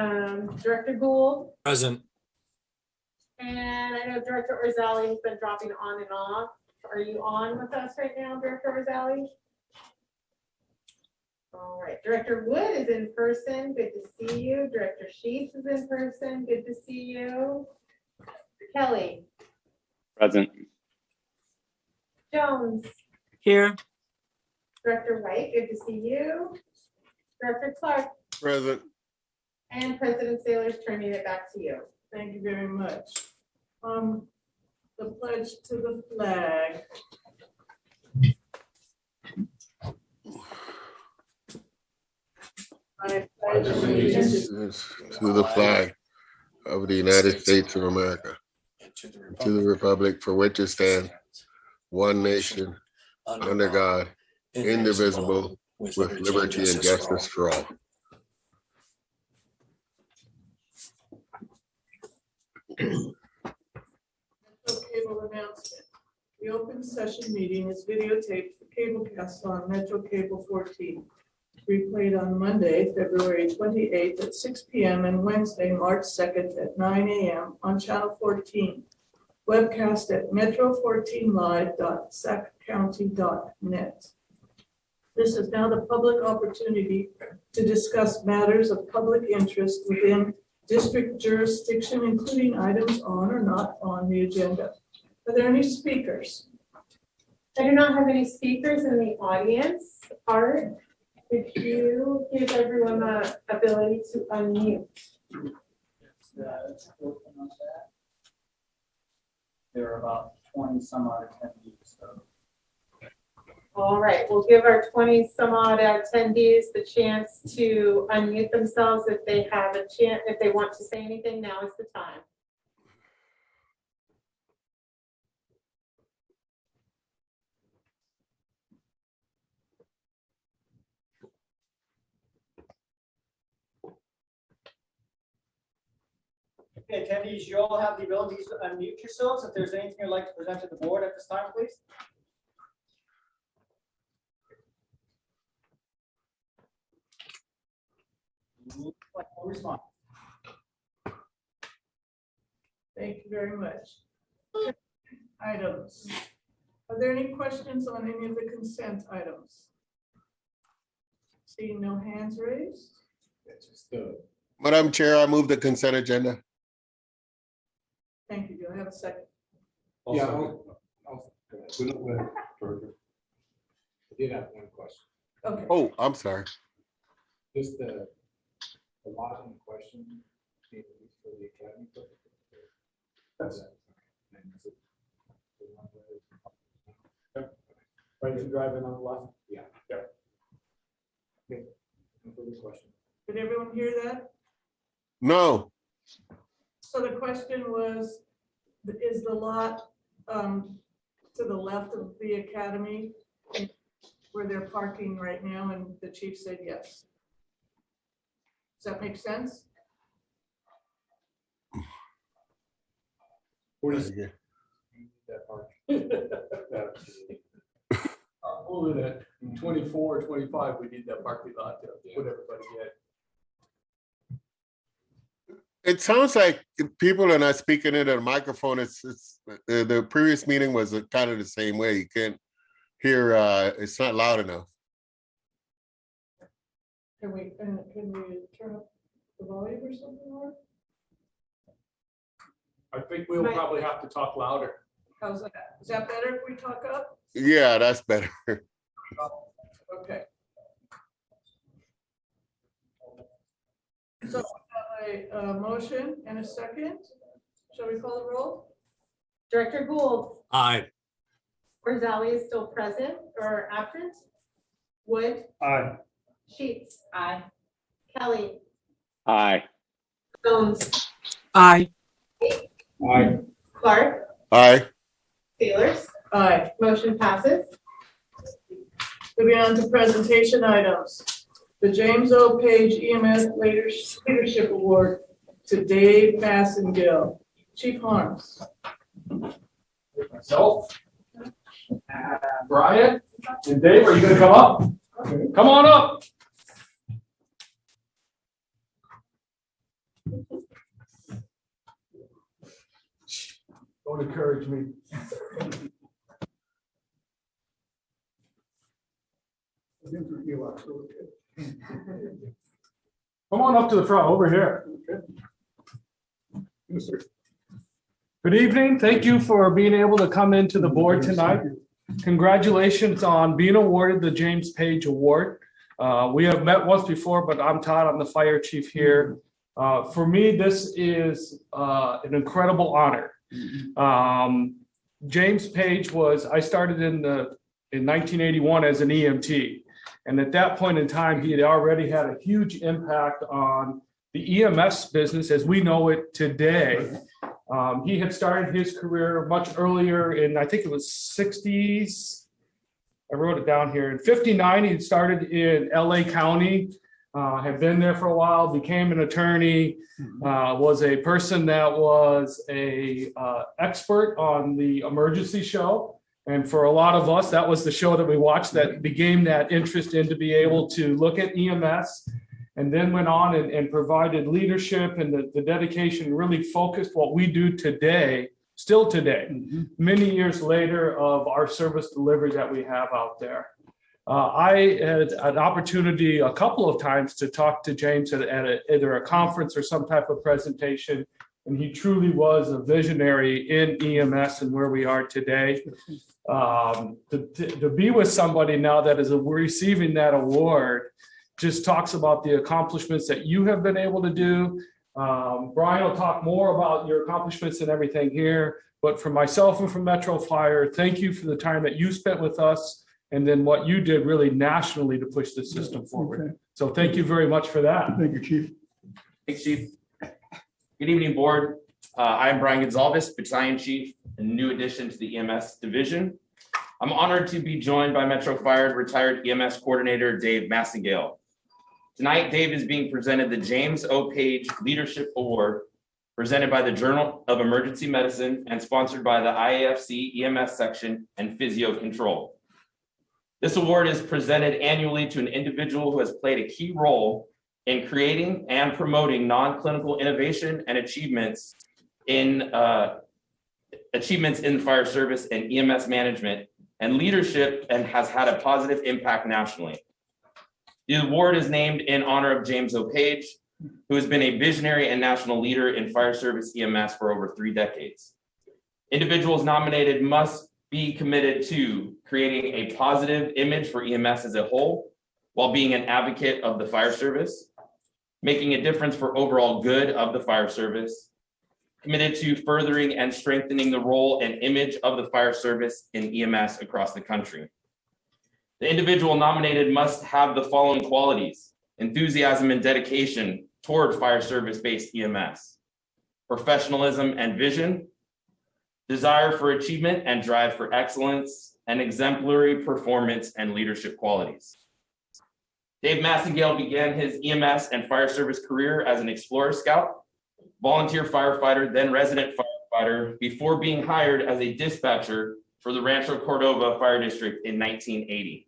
Director Gould, Present. and I know Director Orzali has been dropping on and off. Are you on with us right now, Director Orzali? All right, Director Wood is in person. Good to see you. Director Sheets is in person. Good to see you. Kelly. Present. Jones. Here. Director White, good to see you. Director Clark. Present. And President Saylor's turning it back to you. Thank you very much. The pledge to the flag. I pledge allegiance To the flag of the United States of America, and to the republic for which it stands, one nation, under God, indivisible, with liberty and justice for all. Cable announcement. The open session meeting is videotaped for cablecast on Metro Cable 14. Replayed on Monday, February 28th at 6 p.m. and Wednesday, March 2nd at 9 a.m. on Channel 14. Webcast at metro14live.saccounty.net. This is now the public opportunity to discuss matters of public interest within district jurisdiction, including items on or not on the agenda. Are there any speakers? I do not have any speakers in the audience. Art, could you give everyone the ability to unmute? There are about 20 some odd attendees. So. All right, we'll give our 20 some odd attendees the chance to unmute themselves if they have a chance, if they want to say anything, now is the time. Okay, attendees, you all have the ability to unmute yourselves. If there's anything you'd like to present to the board at this time, please. Response. Thank you very much. Items. Are there any questions on any of the consent items? Seeing no hands raised? Madam Chair, I move the consent agenda. Thank you. Do I have a second? Yeah, I did have one question. Okay. Oh, I'm sorry. Just the lot in question being used for the academy. That's it. Right, you driving on the left? Yeah. Yep. Okay. No further question. Did everyone hear that? No, So the question was, is the lot to the left of the academy where they're parking right now? And the chief said yes. Does that make sense? What is that part? Older than 24 or 25, we need that parking lot to put everybody in. it sounds like people are not speaking into the microphone. It's the previous meeting was kind of the same way. You can't hear, it's not loud enough. Can we turn up the volume or something more? I think we'll probably have to talk louder. How's that? Is that better if we talk up? Yeah, that's better. Okay. So we have a motion and a second. Shall we call the roll? Director Gould, Aye. Orzali is still present or absent. Wood, Aye. Sheets, aye. Kelly, Aye. Jones, Aye. Aye. Clark, Aye. Sailors, Aye. motion passes. Moving on to presentation items. The James O. Page EMS Leadership Award to Dave Massengill. Chief Harms. Myself, Brian, and Dave, are you gonna come up? Come on up. Don't encourage me. Come on up to the front, over here. Good evening. Thank you for being able to come into the board tonight. Congratulations on being awarded the James Page Award. We have met once before, but I'm Todd. I'm the fire chief here. For me, this is an incredible honor. James Page I started in 1981 as an EMT. And at that point in time, he had already had a huge impact on the EMS business as we know it today. He had started his career much earlier in, I think it was 60s. I wrote it down here. In 59, he started in LA County, had been there for a while, became an attorney, was a person that was a expert on the emergency show. And for a lot of us, that was the show that we watched that became that interest in to be able to look at EMS, and then went on and provided leadership and the dedication, really focused what we do today, still today, many years later, of our service delivery that we have out there. I had an opportunity a couple of times to talk to James at either a conference or some type of presentation, and he truly was a visionary in EMS and where we are today. To be with somebody now that is receiving that award just talks about the accomplishments that you have been able to do. Brian will talk more about your accomplishments and everything here, but for myself and for Metro Fire, thank you for the time that you spent with us and then what you did really nationally to push the system forward. Okay. So thank you very much for that. Thank you, Chief. Thanks, Chief. Good evening, board. I'm Brian Gonzalez, Battalion Chief, a new addition to the EMS division. I'm honored to be joined by Metro Fire retired EMS coordinator, Dave Massengale. Tonight, Dave is being presented the James O. Page Leadership Award, presented by the Journal of Emergency Medicine and sponsored by the IAFC EMS section and Physio Control. This award is presented annually to an individual who has played a key role in creating and promoting non-clinical innovation and achievements in the fire service and EMS management and leadership, and has had a positive impact nationally. The award is named in honor of James O. Page, who has been a visionary and national leader in fire service EMS for over 3 decades. Individuals nominated must be committed to creating a positive image for EMS as a whole, while being an advocate of the fire service, making a difference for overall good of the fire service, committed to furthering and strengthening the role and image of the fire service in EMS across the country. The individual nominated must have the following qualities: enthusiasm and dedication toward fire service-based EMS, professionalism and vision, desire for achievement and drive for excellence, and exemplary performance and leadership qualities. Dave Massengale began his EMS and fire service career as an Explorer Scout, volunteer firefighter, then resident firefighter, before being hired as a dispatcher for the Rancho Cordova Fire District in 1980.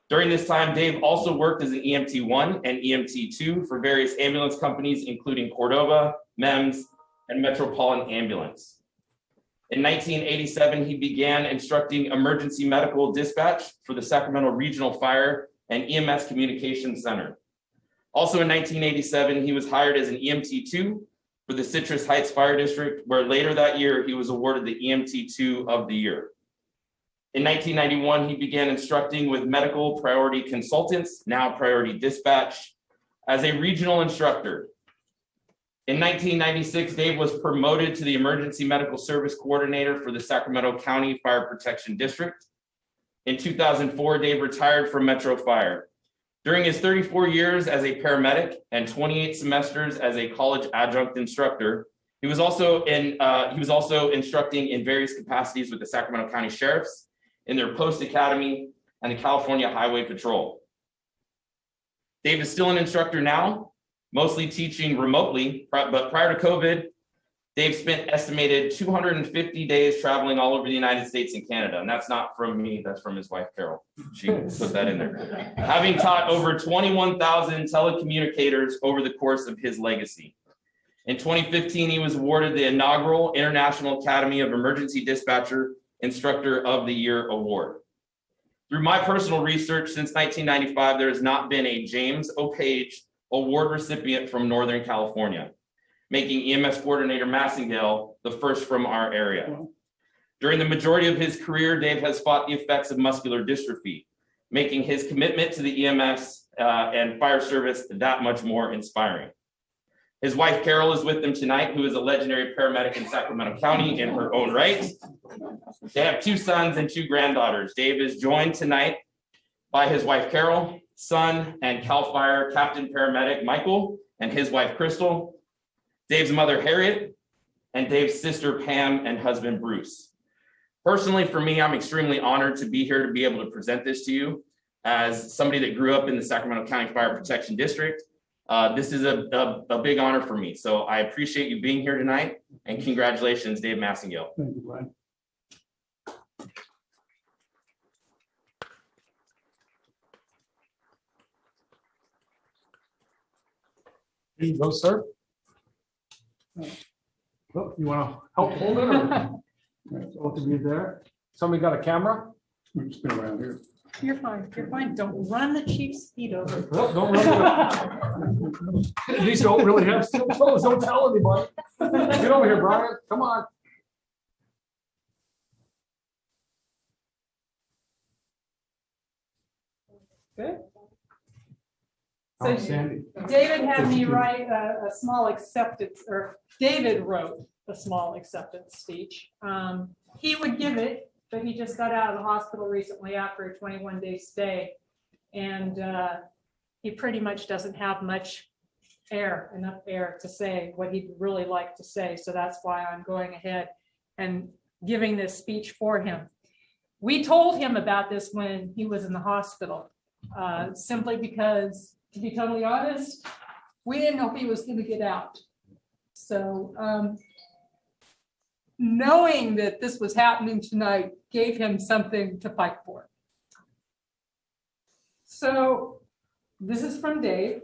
During this time, Dave also worked as an EMT1 and EMT2 for various ambulance companies, including Cordova, MEMS, and Metropolitan Ambulance. In 1987, he began instructing emergency medical dispatch for the Sacramento Regional Fire and EMS Communications Center. Also in 1987, he was hired as an EMT2 for the Citrus Heights Fire District, where later that year, he was awarded the EMT2 of the Year. In 1991, he began instructing with Medical Priority Consultants, now Priority Dispatch, as a regional instructor. In 1996, Dave was promoted to the Emergency Medical Service Coordinator for the Sacramento County Fire Protection District. In 2004, Dave retired from Metro Fire. During his 34 years as a paramedic and 28 semesters as a college adjunct instructor, he was also instructing in various capacities with the Sacramento County Sheriffs in their post academy and the California Highway Patrol. Dave is still an instructor now, mostly teaching remotely, but prior to COVID, Dave spent estimated 250 days traveling all over the United States and Canada. And that's not from me, that's from his wife, Carol. She put that in there. Having taught over 21,000 telecommunicators over the course of his legacy. In 2015, he was awarded the inaugural International Academy of Emergency Dispatcher Instructor of the Year Award. Through my personal research, since 1995, there has not been a James O'Page Award recipient from Northern California, making EMS Coordinator Massingale the first from our area. During the majority of his career, Dave has fought the effects of muscular dystrophy, making his commitment to the EMS and fire service that much more inspiring. His wife, Carol, is with them tonight, who is a legendary paramedic in Sacramento County in her own right. They have 2 sons and 2 granddaughters. Dave is joined tonight by his wife, Carol, son and CAL FIRE Captain Paramedic Michael, and his wife, Crystal, Dave's mother, Harriet, and Dave's sister, Pam, and husband, Bruce. Personally, for me, I'm extremely honored to be here to be able to present this to you. As somebody that grew up in the Sacramento County Fire Protection District, this is a big honor for me. So I appreciate you being here tonight, and congratulations, Dave Massingale. Thank you, Brian. Here you go, sir. Oh, you want to help hold it? Or? Both of you there. Somebody got a camera? Spin around here. You're fine, you're fine. Don't run the chief's feet over. Well, don't run it. These don't really have steel toes. Don't tell anybody. Get over here, Brian. Come on. Good. Oh, So Sandy. David had me write a small acceptance, or David wrote a small acceptance speech. He would give it, but he just got out of the hospital recently after a 21-day stay. And he pretty much doesn't have much enough air to say what he'd really like to say. So that's why I'm going ahead and giving this speech for him. We told him about this when he was in the hospital, simply because, to be totally honest, we didn't know if he was going to get out. So knowing that this was happening tonight gave him something to fight for. So this is from Dave.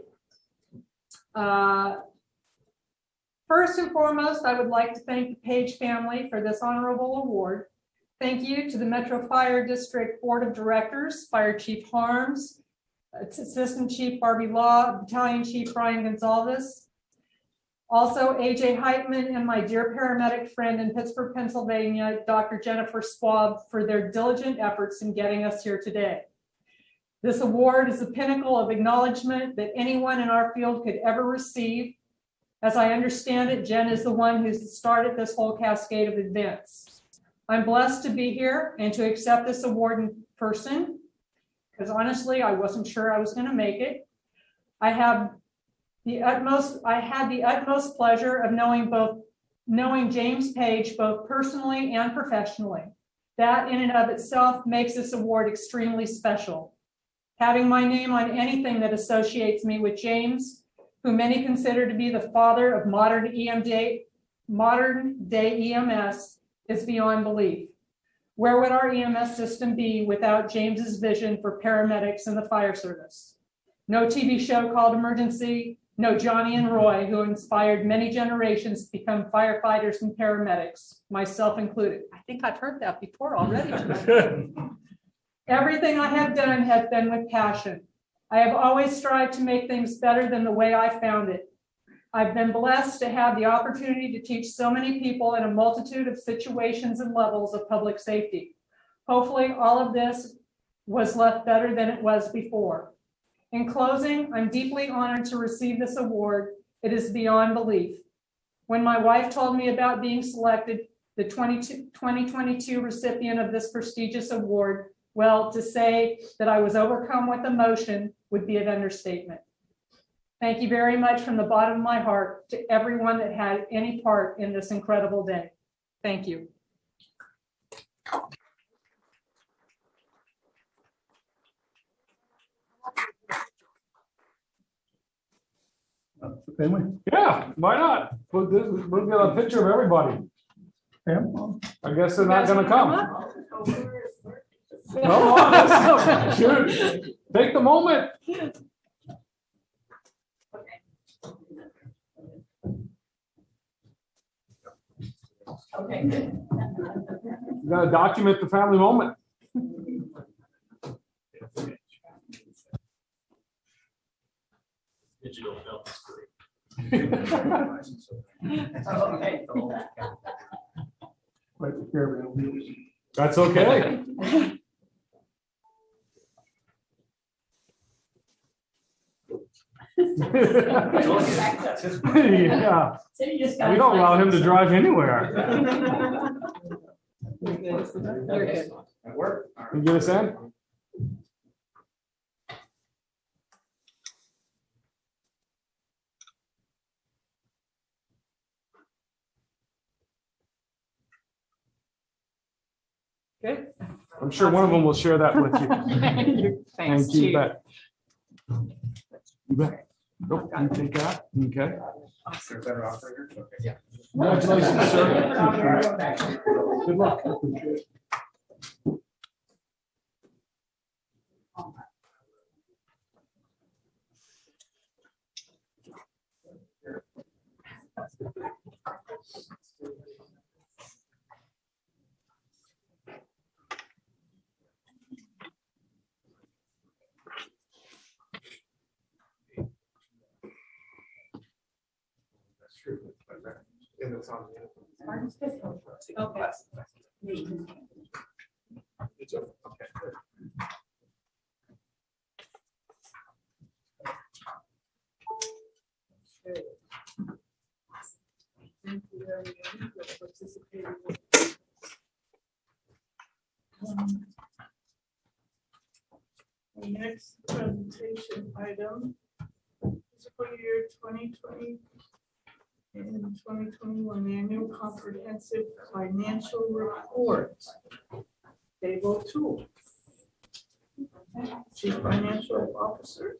First and foremost, I would like to thank the Page family for this honorable award. Thank you to the Metro Fire District Board of Directors, Fire Chief Harms, Assistant Chief Barbie Law, Battalion Chief Brian Gonzalez, also AJ Heitman, and my dear paramedic friend in Pittsburgh, Pennsylvania, Dr. Jennifer Swab, for their diligent efforts in getting us here today. This award is the pinnacle of acknowledgement that anyone in our field could ever receive. As I understand it, Jen is the one who's started this whole cascade of events. I'm blessed to be here and to accept this award in person, because honestly, I wasn't sure I was going to make it. I had the utmost pleasure of knowing James Page both personally and professionally. That in and of itself makes this award extremely special. Having my name on anything that associates me with James, who many consider to be the father of modern day EMS, is beyond belief. Where would our EMS system be without James's vision for paramedics in the fire service? No TV show called Emergency, no Johnny and Roy, who inspired many generations to become firefighters and paramedics, myself included. I think I've heard that before already. Everything I have done has been with passion. I have always strived to make things better than the way I found it. I've been blessed to have the opportunity to teach so many people in a multitude of situations and levels of public safety. Hopefully, all of this was left better than it was before. In closing, I'm deeply honored to receive this award. It is beyond belief. When my wife told me about being selected the 2022 recipient of this prestigious award, well, to say that I was overcome with emotion would be an understatement. Thank you very much from the bottom of my heart to everyone that had any part in this incredible day. Thank you. Family? Yeah, why not? We'll get a picture of everybody. Pam? I guess they're not gonna come. No, let's shoot. Take the moment. Okay, good. You gotta document the family moment. Digital film is free. Okay. That's okay. Yeah, So you just we don't allow him to drive anywhere. You're good. At work. Can you get us in? Good. I'm sure one of them will share that with you. Thanks, Thank you, Chief. bet. You bet. Nope, you take that, okay. Is there a better operator? Okay. Yeah. Congratulations, sir. Good luck. That's true. And it's on the- Okay. It's over. Okay, good. Thank you, everyone, for participating. The next presentation item is for year 2020 and 2021 annual comprehensive financial report. Table 2. Chief Financial Officer.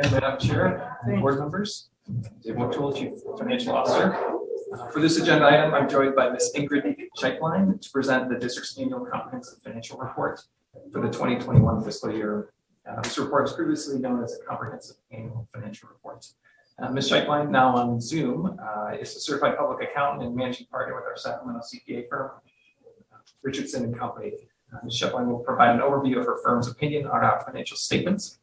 And Madam Chair, board members, Dave Motul, Chief Financial Officer. For this agenda item, I'm joined by Ms. Ingrid Scheiklein to present the district's annual comprehensive financial report for the 2021 fiscal year. This report is previously known as a comprehensive annual financial report. Ms. Scheiklein, now on Zoom, is a certified public accountant and managing partner with our Sacramento CPA firm, Richardson and Company. Ms. Scheiklein will provide an overview of her firm's opinion on our financial statements.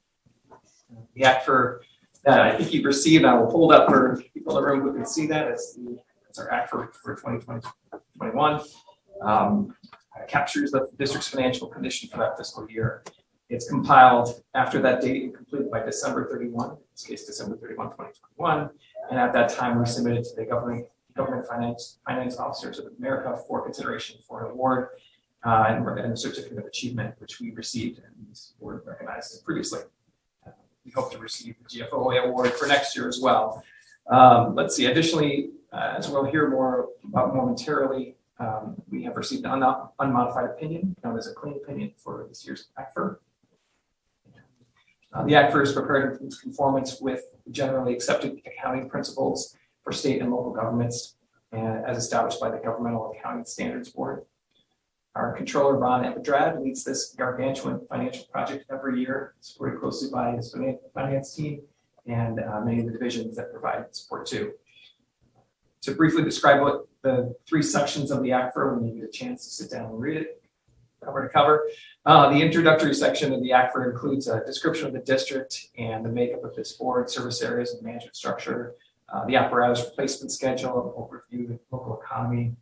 The ACFR that I think you've received, I will hold up for people in the room who can see that as our ACFR for 2021. Captures the district's financial condition for that fiscal year. It's compiled after that date and completed by December 31, in this case, December 31, 2021. And at that time, we submitted to the government finance officers of America for consideration for an award and a certificate of achievement, which we received and this board recognized previously. We hope to receive the GFOA award for next year as well. Let's see. Additionally, as we'll hear more about momentarily, we have received an unmodified opinion, known as a clean opinion, for this year's ACFR. The ACFR is prepared in conformance with generally accepted accounting principles for state and local governments, and as established by the Governmental Accounting Standards Board. Our controller, Ron Epidrad, leads this gargantuan financial project every year, supported closely by his finance team and many of the divisions that provide support too. To briefly describe what the three sections of the ACFR, when you get a chance to sit down and read it, cover to cover. The introductory section of the ACFR includes a description of the district and the makeup of this board, service areas, and management structure, the apparatus replacement schedule, an overview of the local economy,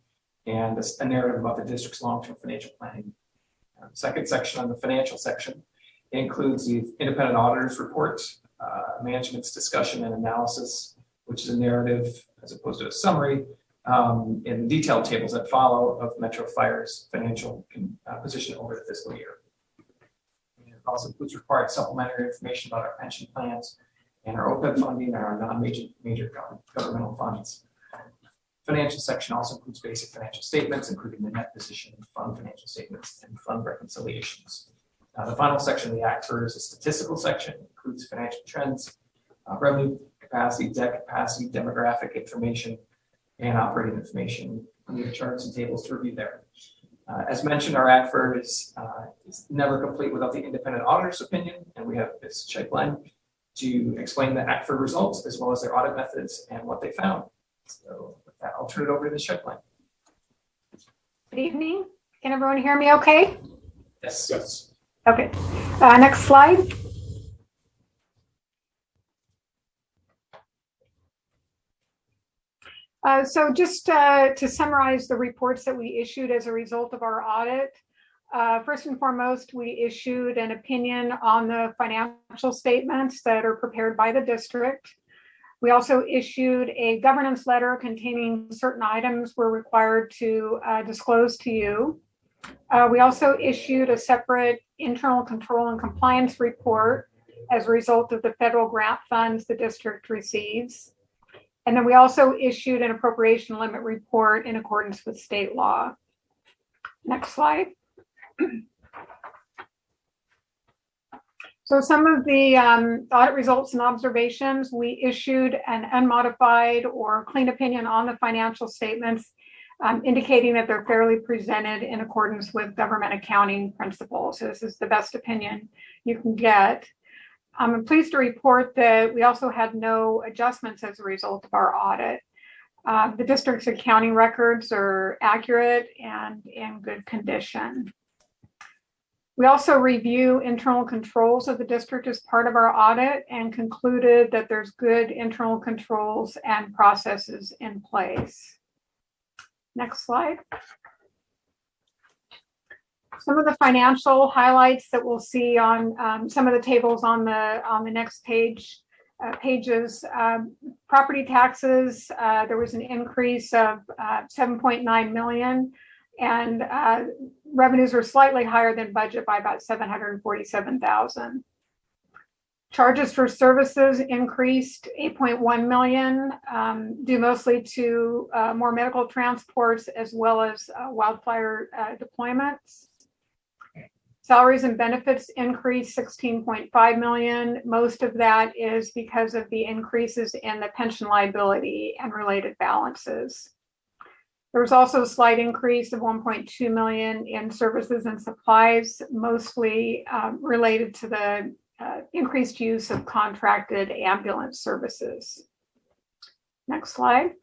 and a narrative about the district's long-term financial planning. Second section on the financial section includes the independent auditor's report, management's discussion and analysis, which is a narrative as opposed to a summary, in detailed tables that follow of Metro Fire's financial position over the fiscal year. And it also includes required supplementary information about our pension plans and our OPEB funding and our non-major governmental funds. Financial section also includes basic financial statements, including the net position, fund financial statements, and fund reconciliations. The final section of the ACFR is a statistical section. It includes financial trends, revenue capacity, debt capacity, demographic information, and operating information. We have charts and tables to review there. As mentioned, our ACFR is never complete without the independent auditor's opinion, and we have Ms. Scheiklein to explain the ACFR results as well as their audit methods and what they found. So with that, I'll turn it over to Ms. Sheckline. Good evening. Can everyone hear me okay? Yes. Yes. Okay. Next slide. So just to summarize the reports that we issued as a result of our audit, first and foremost, we issued an opinion on the financial statements that are prepared by the district. We also issued a governance letter containing certain items we're required to disclose to you. We also issued a separate internal control and compliance report as a result of the federal grant funds the district receives. And then we also issued an appropriation limit report in accordance with state law. Next slide. So some of the audit results and observations, we issued an unmodified or clean opinion on the financial statements, indicating that they're fairly presented in accordance with government accounting principles. So this is the best opinion you can get. I'm pleased to report that we also had no adjustments as a result of our audit. The district's accounting records are accurate and in good condition. We also review internal controls of the district as part of our audit and concluded that there's good internal controls and processes in place. Next slide. Some of the financial highlights that we'll see on some of the tables on the next pages. Property taxes, there was an increase of 7.9 million, and revenues were slightly higher than budget by about 747,000. Charges for services increased 8.1 million, due mostly to more medical transports as well as wildfire deployments. Salaries and benefits increased 16.5 million. Most of that is because of the increases in the pension liability and related balances. There was also a slight increase of 1.2 million in services and supplies, mostly related to the increased use of contracted ambulance services. Next slide.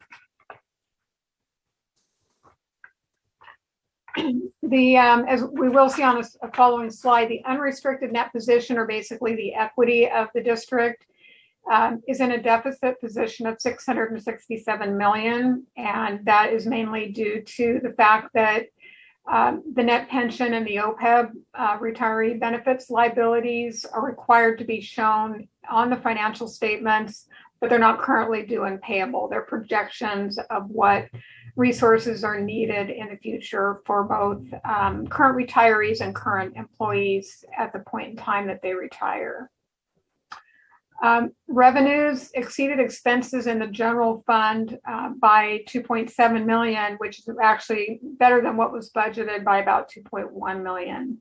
As we will see on a following slide, the unrestricted net position, or basically the equity of the district, is in a deficit position of 667 million, and that is mainly due to the fact that the net pension and the OPEB retiree benefits liabilities are required to be shown on the financial statements, but they're not currently due and payable. They're projections of what resources are needed in the future for both current retirees and current employees at the point in time that they retire. Revenues exceeded expenses in the general fund by 2.7 million, which is actually better than what was budgeted by about 2.1 million.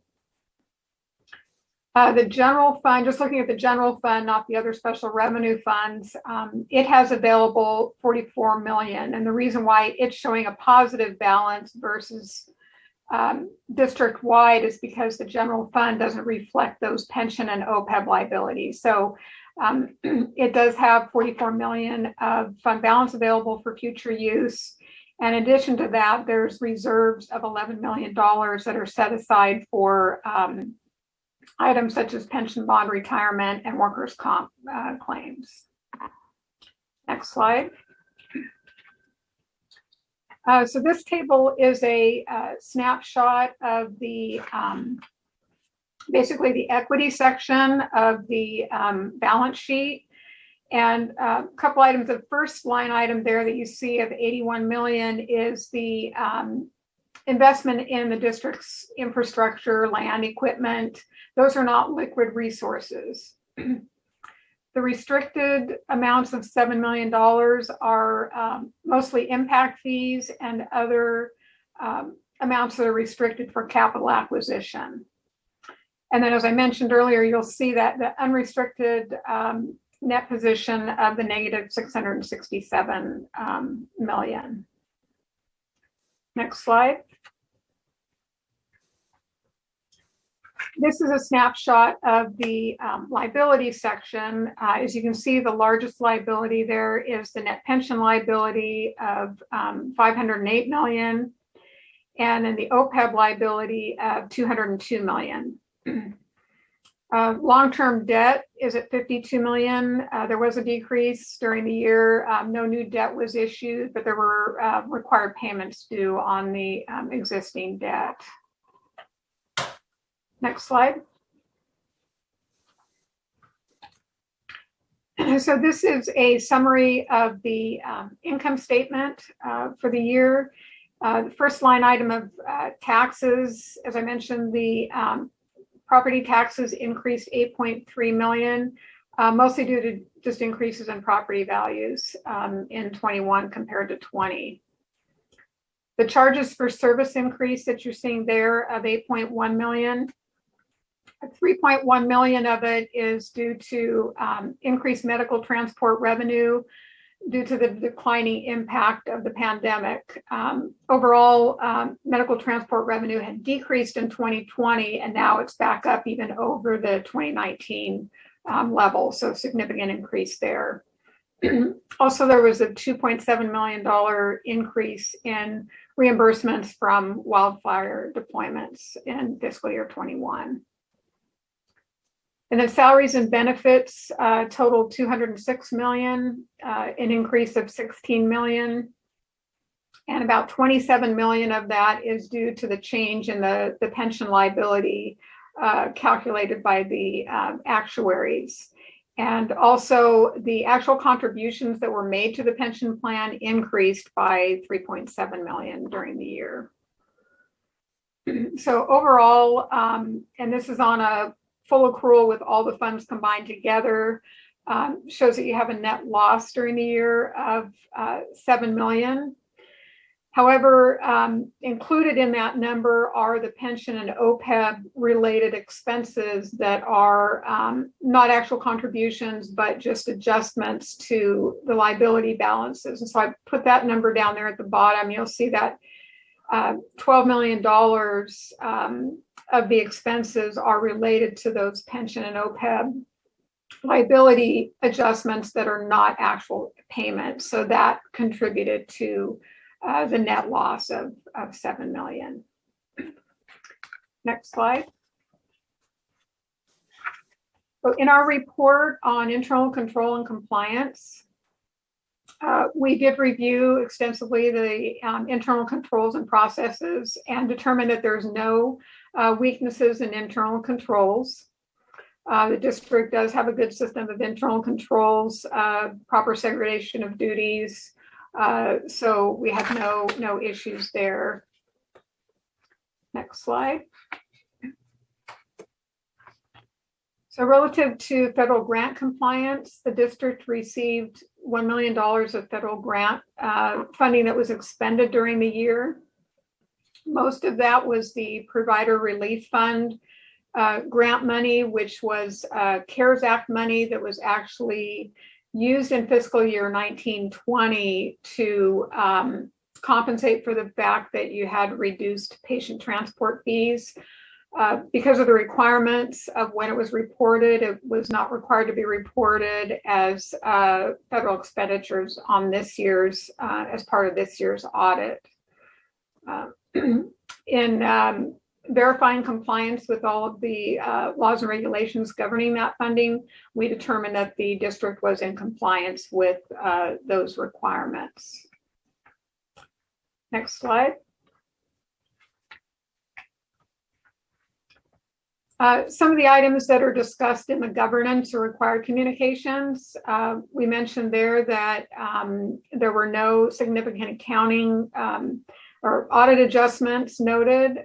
The general fund, just looking at the general fund, not the other special revenue funds, it has available 44 million. And the reason why it's showing a positive balance versus district-wide is because the general fund doesn't reflect those pension and OPEB liabilities. So it does have 44 million of fund balance available for future use. And in addition to that, there's reserves of $11 million that are set aside for items such as pension bond retirement and workers' comp claims. Next slide. So this table is a snapshot of the basically the equity section of the balance sheet. And a couple items, the first line item there that you see of 81 million is the investment in the district's infrastructure, land, equipment. Those are not liquid resources. The restricted amounts of $7 million are mostly impact fees and other amounts that are restricted for capital acquisition. And then, as I mentioned earlier, you'll see that the unrestricted net position of the negative 667 million. Next slide. This is a snapshot of the liability section. As you can see, the largest liability there is the net pension liability of $508 million, and then the OPEB liability of $202 million. Long-term debt is at $52 million. There was a decrease during the year. No new debt was issued, but there were required payments due on the existing debt. Next slide. So this is a summary of the income statement for the year. The first line item of taxes, as I mentioned, the property taxes increased $8.3 million, mostly due to just increases in property values in 21 compared to 20. The charges for service increase that you're seeing there of $8.1 million. 3.1 million of it is due to increased medical transport revenue due to the declining impact of the pandemic. Overall, medical transport revenue had decreased in 2020, and now it's back up even over the 2019 level, so significant increase there. Also, there was a $2.7 million increase in reimbursements from wildfire deployments in fiscal year 21. And then salaries and benefits totaled $206 million, an increase of $16 million. And about $27 million of that is due to the change in the pension liability calculated by the actuaries. And also the actual contributions that were made to the pension plan increased by $3.7 million during the year. So overall, and this is on a full accrual with all the funds combined together, shows that you have a net loss during the year of $7 million. However, included in that number are the pension and OPEB related expenses that are not actual contributions, but just adjustments to the liability balances. And so I put that number down there at the bottom. You'll see that $12 million of the expenses are related to those pension and OPEB liability adjustments that are not actual payments. So that contributed to the net loss of $7 million. Next slide. So in our report on internal control and compliance, we did review extensively the internal controls and processes and determined that there's no weaknesses in internal controls. The district does have a good system of internal controls, proper segregation of duties. So we have no issues there. Next slide. So relative to federal grant compliance, the district received $1 million of federal grant funding that was expended during the year. Most of that was the Provider Relief Fund grant money, which was CARES Act money that was actually used in fiscal year 1920 to compensate for the fact that you had reduced patient transport fees. Because of the requirements of when it was reported, it was not required to be reported as federal expenditures on this year's, as part of this year's audit. In verifying compliance with all of the laws and regulations governing that funding, we determined that the district was in compliance with those requirements. Next slide. Some of the items that are discussed in the governance or required communications, we mentioned there that there were no significant accounting or audit adjustments noted.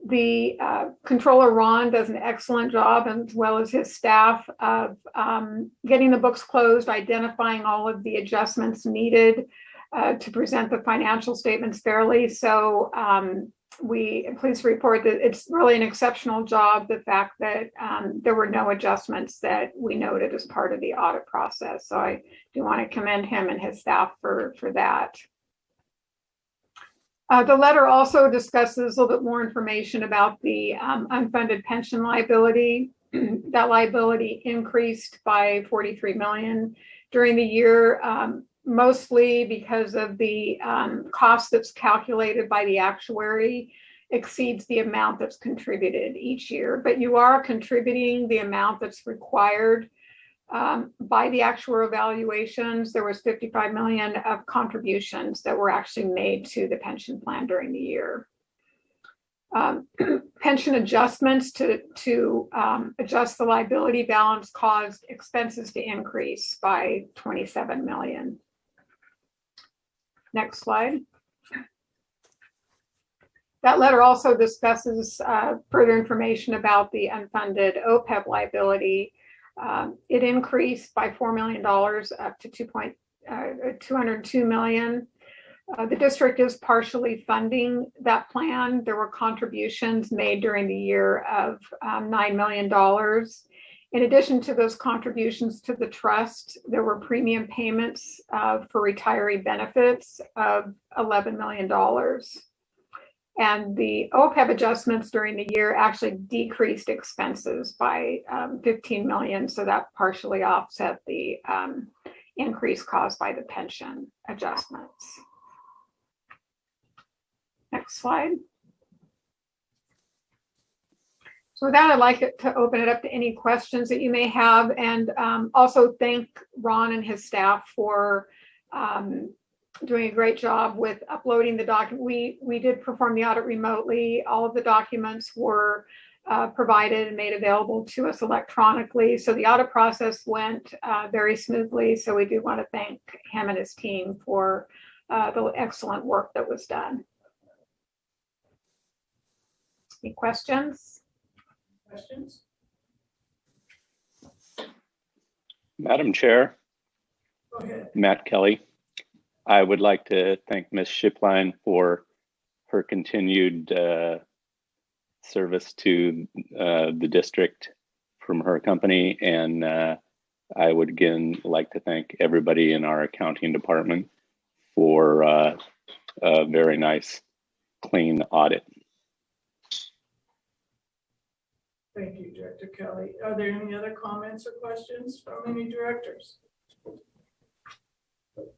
The controller, Ron, does an excellent job, as well as his staff, of getting the books closed, identifying all of the adjustments needed to present the financial statements fairly. So we please report that it's really an exceptional job, the fact that there were no adjustments that we noted as part of the audit process. So I do want to commend him and his staff for that. The letter also discusses a little bit more information about the unfunded pension liability. That liability increased by 43 million during the year, mostly because of the cost that's calculated by the actuary exceeds the amount that's contributed each year. But you are contributing the amount that's required by the actuarial evaluations. There was 55 million of contributions that were actually made to the pension plan during the year. Pension adjustments to adjust the liability balance caused expenses to increase by 27 million. Next slide. That letter also discusses further information about the unfunded OPEB liability. It increased by $4 million up to 202 million. The district is partially funding that plan. There were contributions made during the year of $9 million. In addition to those contributions to the trust, there were premium payments for retiree benefits of $11 million. And the OPEB adjustments during the year actually decreased expenses by 15 million. So that partially offset the increase caused by the pension adjustments. Next slide. So with that, I'd like to open it up to any questions that you may have, and also thank Ron and his staff for doing a great job with uploading the document. We did perform the audit remotely. All of the documents were provided and made available to us electronically. So the audit process went very smoothly. So we do want to thank him and his team for the excellent work that was done. Any questions? Questions? Madam Chair, Go ahead. Matt Kelly. I would like to thank Ms. Shipline for her continued service to the district from her company. And I would again like to thank everybody in our accounting department for a very nice, clean audit. Thank you, Director Kelly. Are there any other comments or questions from any directors?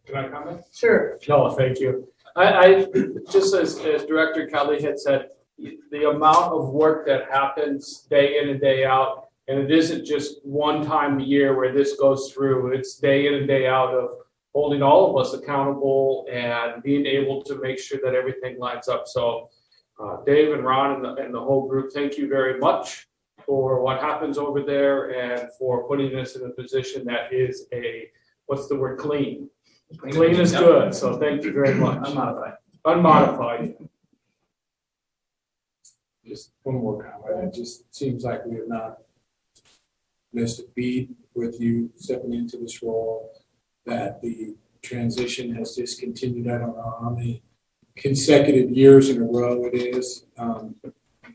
Can I comment? Sure. No, thank you. I just as Director Kelly had said, the amount of work that happens day in and day out, and it isn't just one time a year where this goes through, it's day in and day out of holding all of us accountable and being able to make sure that everything lines up. So Dave and Ron and the whole group, thank you very much for what happens over there and for putting us in a position that is what's the word, clean. Clean is good, so thank you very much. Unmodified. Unmodified. Just one more comment. It just seems like we have not missed a beat with you stepping into this role, that the transition has just continued. I don't know how many consecutive years in a row it is,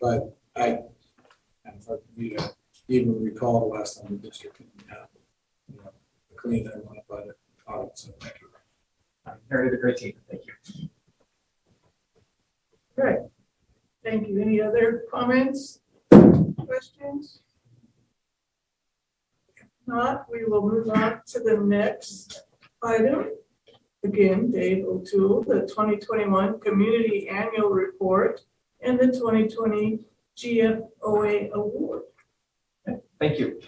but and for me to even recall the last time the district cleaned and modified audit. So thank you. Very great team. Thank you. Great. Thank you. Any other comments, questions? If not, we will move on to the next item. Again, Dave O'Toole, the 2021 Community Annual Report and the 2020 GFOA Award. Thank you.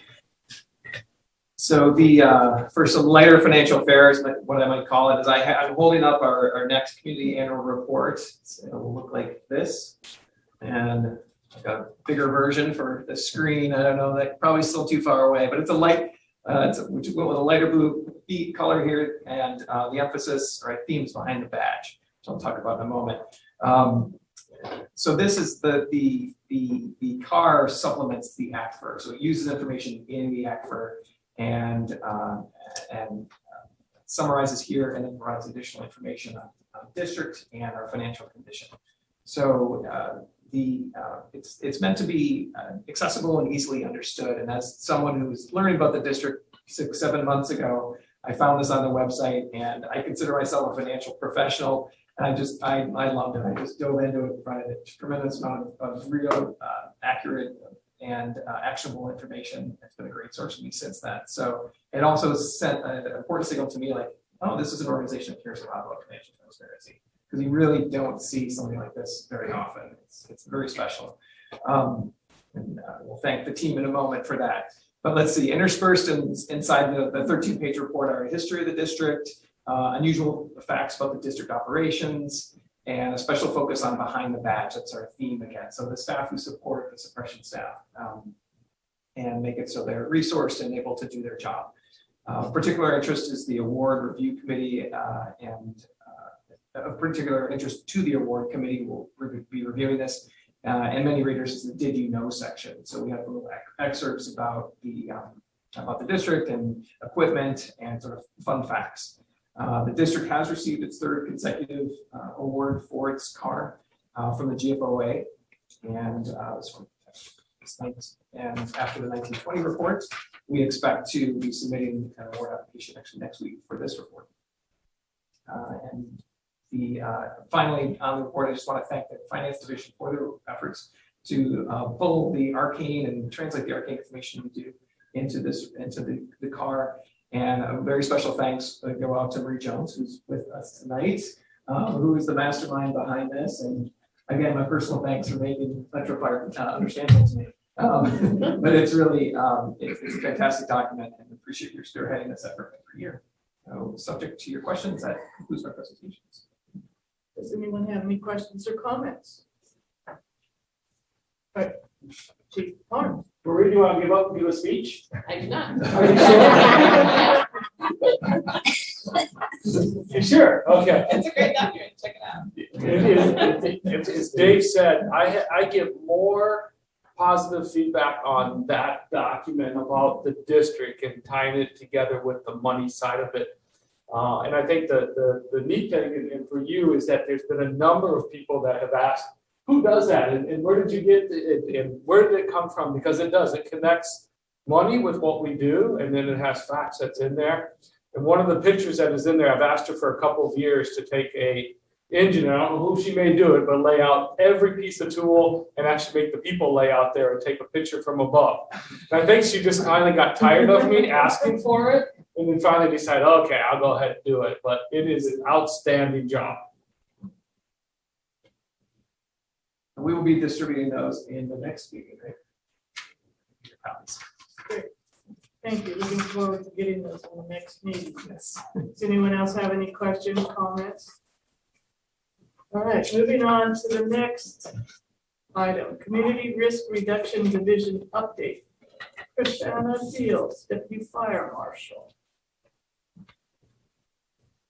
So the for some lighter financial affairs, what I might call it is I'm holding up our next community annual report. It will look like this, and I've got a bigger version for the screen. I don't know, that probably still too far away, but it's a light. Which went with a lighter blue color here, and the emphasis or themes behind the badge, which I'll talk about in a moment. So this is the CAR supplements the ACFR, so it uses information in the ACFR and summarizes here and then provides additional information on district and our financial condition. So it's meant to be accessible and easily understood. And as someone who's learning about the district 6-7 months ago, I found this on the website, and I consider myself a financial professional. And I loved it. I just dove into it, provided a tremendous amount of real, accurate and actionable information. It's been a great source for me since then. So it also sent an important signal to me, like, oh, this is an organization that cares a lot about financial transparency, because you really don't see something like this very often. It's very special. We'll thank the team in a moment for that. But let's see, interspersed inside the 13-page report are a history of the district, unusual facts about the district operations, and a special focus on behind the badge. That's our theme again. So the staff who support the suppression staff and make it so they're resourced and able to do their job. Particular interest is the award review committee, and of particular interest to the award committee will be reviewing this. And many readers is the "Did you know" section. So we have little excerpts about the district and equipment and sort of fun facts. The district has received its third consecutive award for its car from the GFOA, and and after the 1920 report, we expect to be submitting an award application actually next week for this report. Finally, on the report, I just want to thank the finance division for their efforts to pull the arcane and translate the arcane information we do into the car. And a very special thanks go out to Marie Jones, who's with us tonight, who is the mastermind behind this. And again, my personal thanks for making Metro Fire understandable to me. But it's really it's a fantastic document, and appreciate your spearheading this effort every year. So, subject to your questions, that concludes my presentations. Does anyone have any questions or comments? All right, Chief Harms. Marie, do you want to give up and give a speech? I do not. You sure? Okay. It's a great document. Check it out. As Dave said, I give more positive feedback on that document about the district and tying it together with the money side of it. And I think the neat thing and for you is that there's been a number of people that have asked, who does that? And where did you get it? And where did it come from? Because it does. It connects money with what we do, and then it has facts that's in there. And one of the pictures that is in there, I've asked her for a couple of years to take a engine, and I don't know who she may do it, but lay out every piece of tool and actually make the people lay out there and take a picture from above. And I think she just finally got tired of me asking for it, and then finally decided, okay, I'll go ahead and do it. But it is an outstanding job. We will be distributing those in the next meeting, right? Great. Thank you. Looking forward to getting those in the next meeting. Yes. Does anyone else have any questions, comments? All right, moving on to the next item, Community Risk Reduction Division update. Christiana Fields, Deputy Fire Marshal.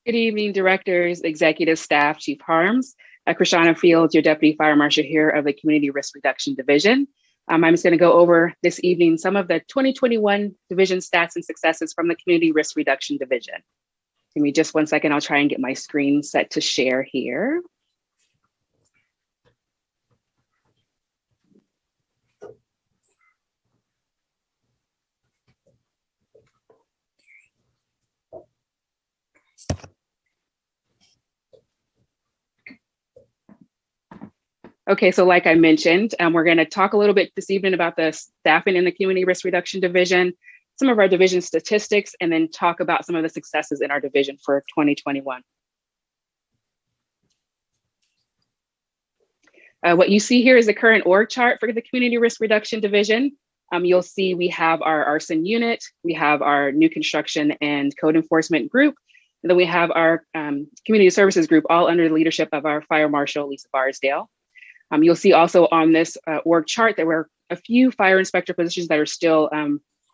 Good evening, directors, executive staff, Chief Harms. Christiana Fields, your Deputy Fire Marshal here of the Community Risk Reduction Division. I'm just going to go over this evening some of the 2021 division stats and successes from the Community Risk Reduction Division. Give me just 1 second. I'll try and get my screen set to share here. Okay, so like I mentioned, we're going to talk a little bit this evening about the staffing in the Community Risk Reduction Division, some of our division statistics, and then talk about some of the successes in our division for 2021. What you see here is the current org chart for the Community Risk Reduction Division. You'll see we have our arson unit, we have our new construction and code enforcement group, and then we have our community services group, all under the leadership of our Fire Marshal, Lisa Barsdale. You'll see also on this org chart, there were a few fire inspector positions that are still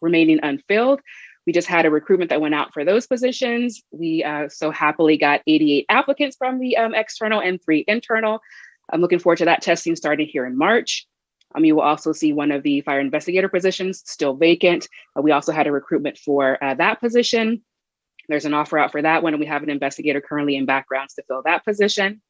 remaining unfilled. We just had a recruitment that went out for those positions. We so happily got 88 applicants from the external and 3 internal. I'm looking forward to that testing starting here in March. You will also see one of the fire investigator positions still vacant. We also had a recruitment for that position. There's an offer out for that one, and we have an investigator currently in backgrounds to fill that position.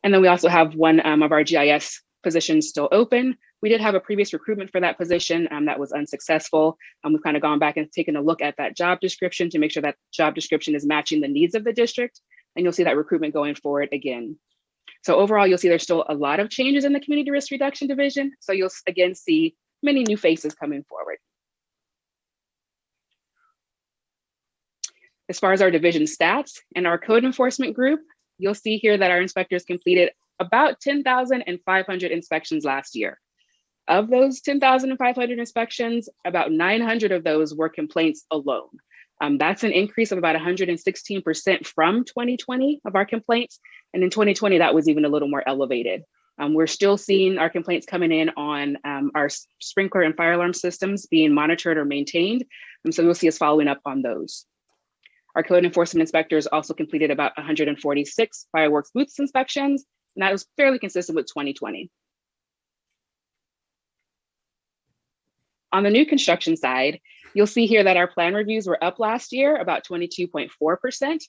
And then we also have one of our GIS positions still open. We did have a previous recruitment for that position that was unsuccessful. We've kind of gone back and taken a look at that job description to make sure that job description is matching the needs of the district. and you'll see that recruitment going forward again. So overall, you'll see there's still a lot of changes in the Community Risk Reduction Division. So you'll again see many new faces coming forward. As far as our division stats and our code enforcement group, you'll see here that our inspectors completed about 10,500 inspections last year. Of those 10,500 inspections, about 900 of those were complaints alone. That's an increase of about 116% from 2020 of our complaints. And in 2020, that was even a little more elevated. We're still seeing our complaints coming in on our sprinkler and fire alarm systems being monitored or maintained. So you'll see us following up on those. Our code enforcement inspectors also completed about 146 fireworks booths inspections, and that was fairly consistent with 2020. On the new construction side, you'll see here that our plan reviews were up last year, about 22.4%,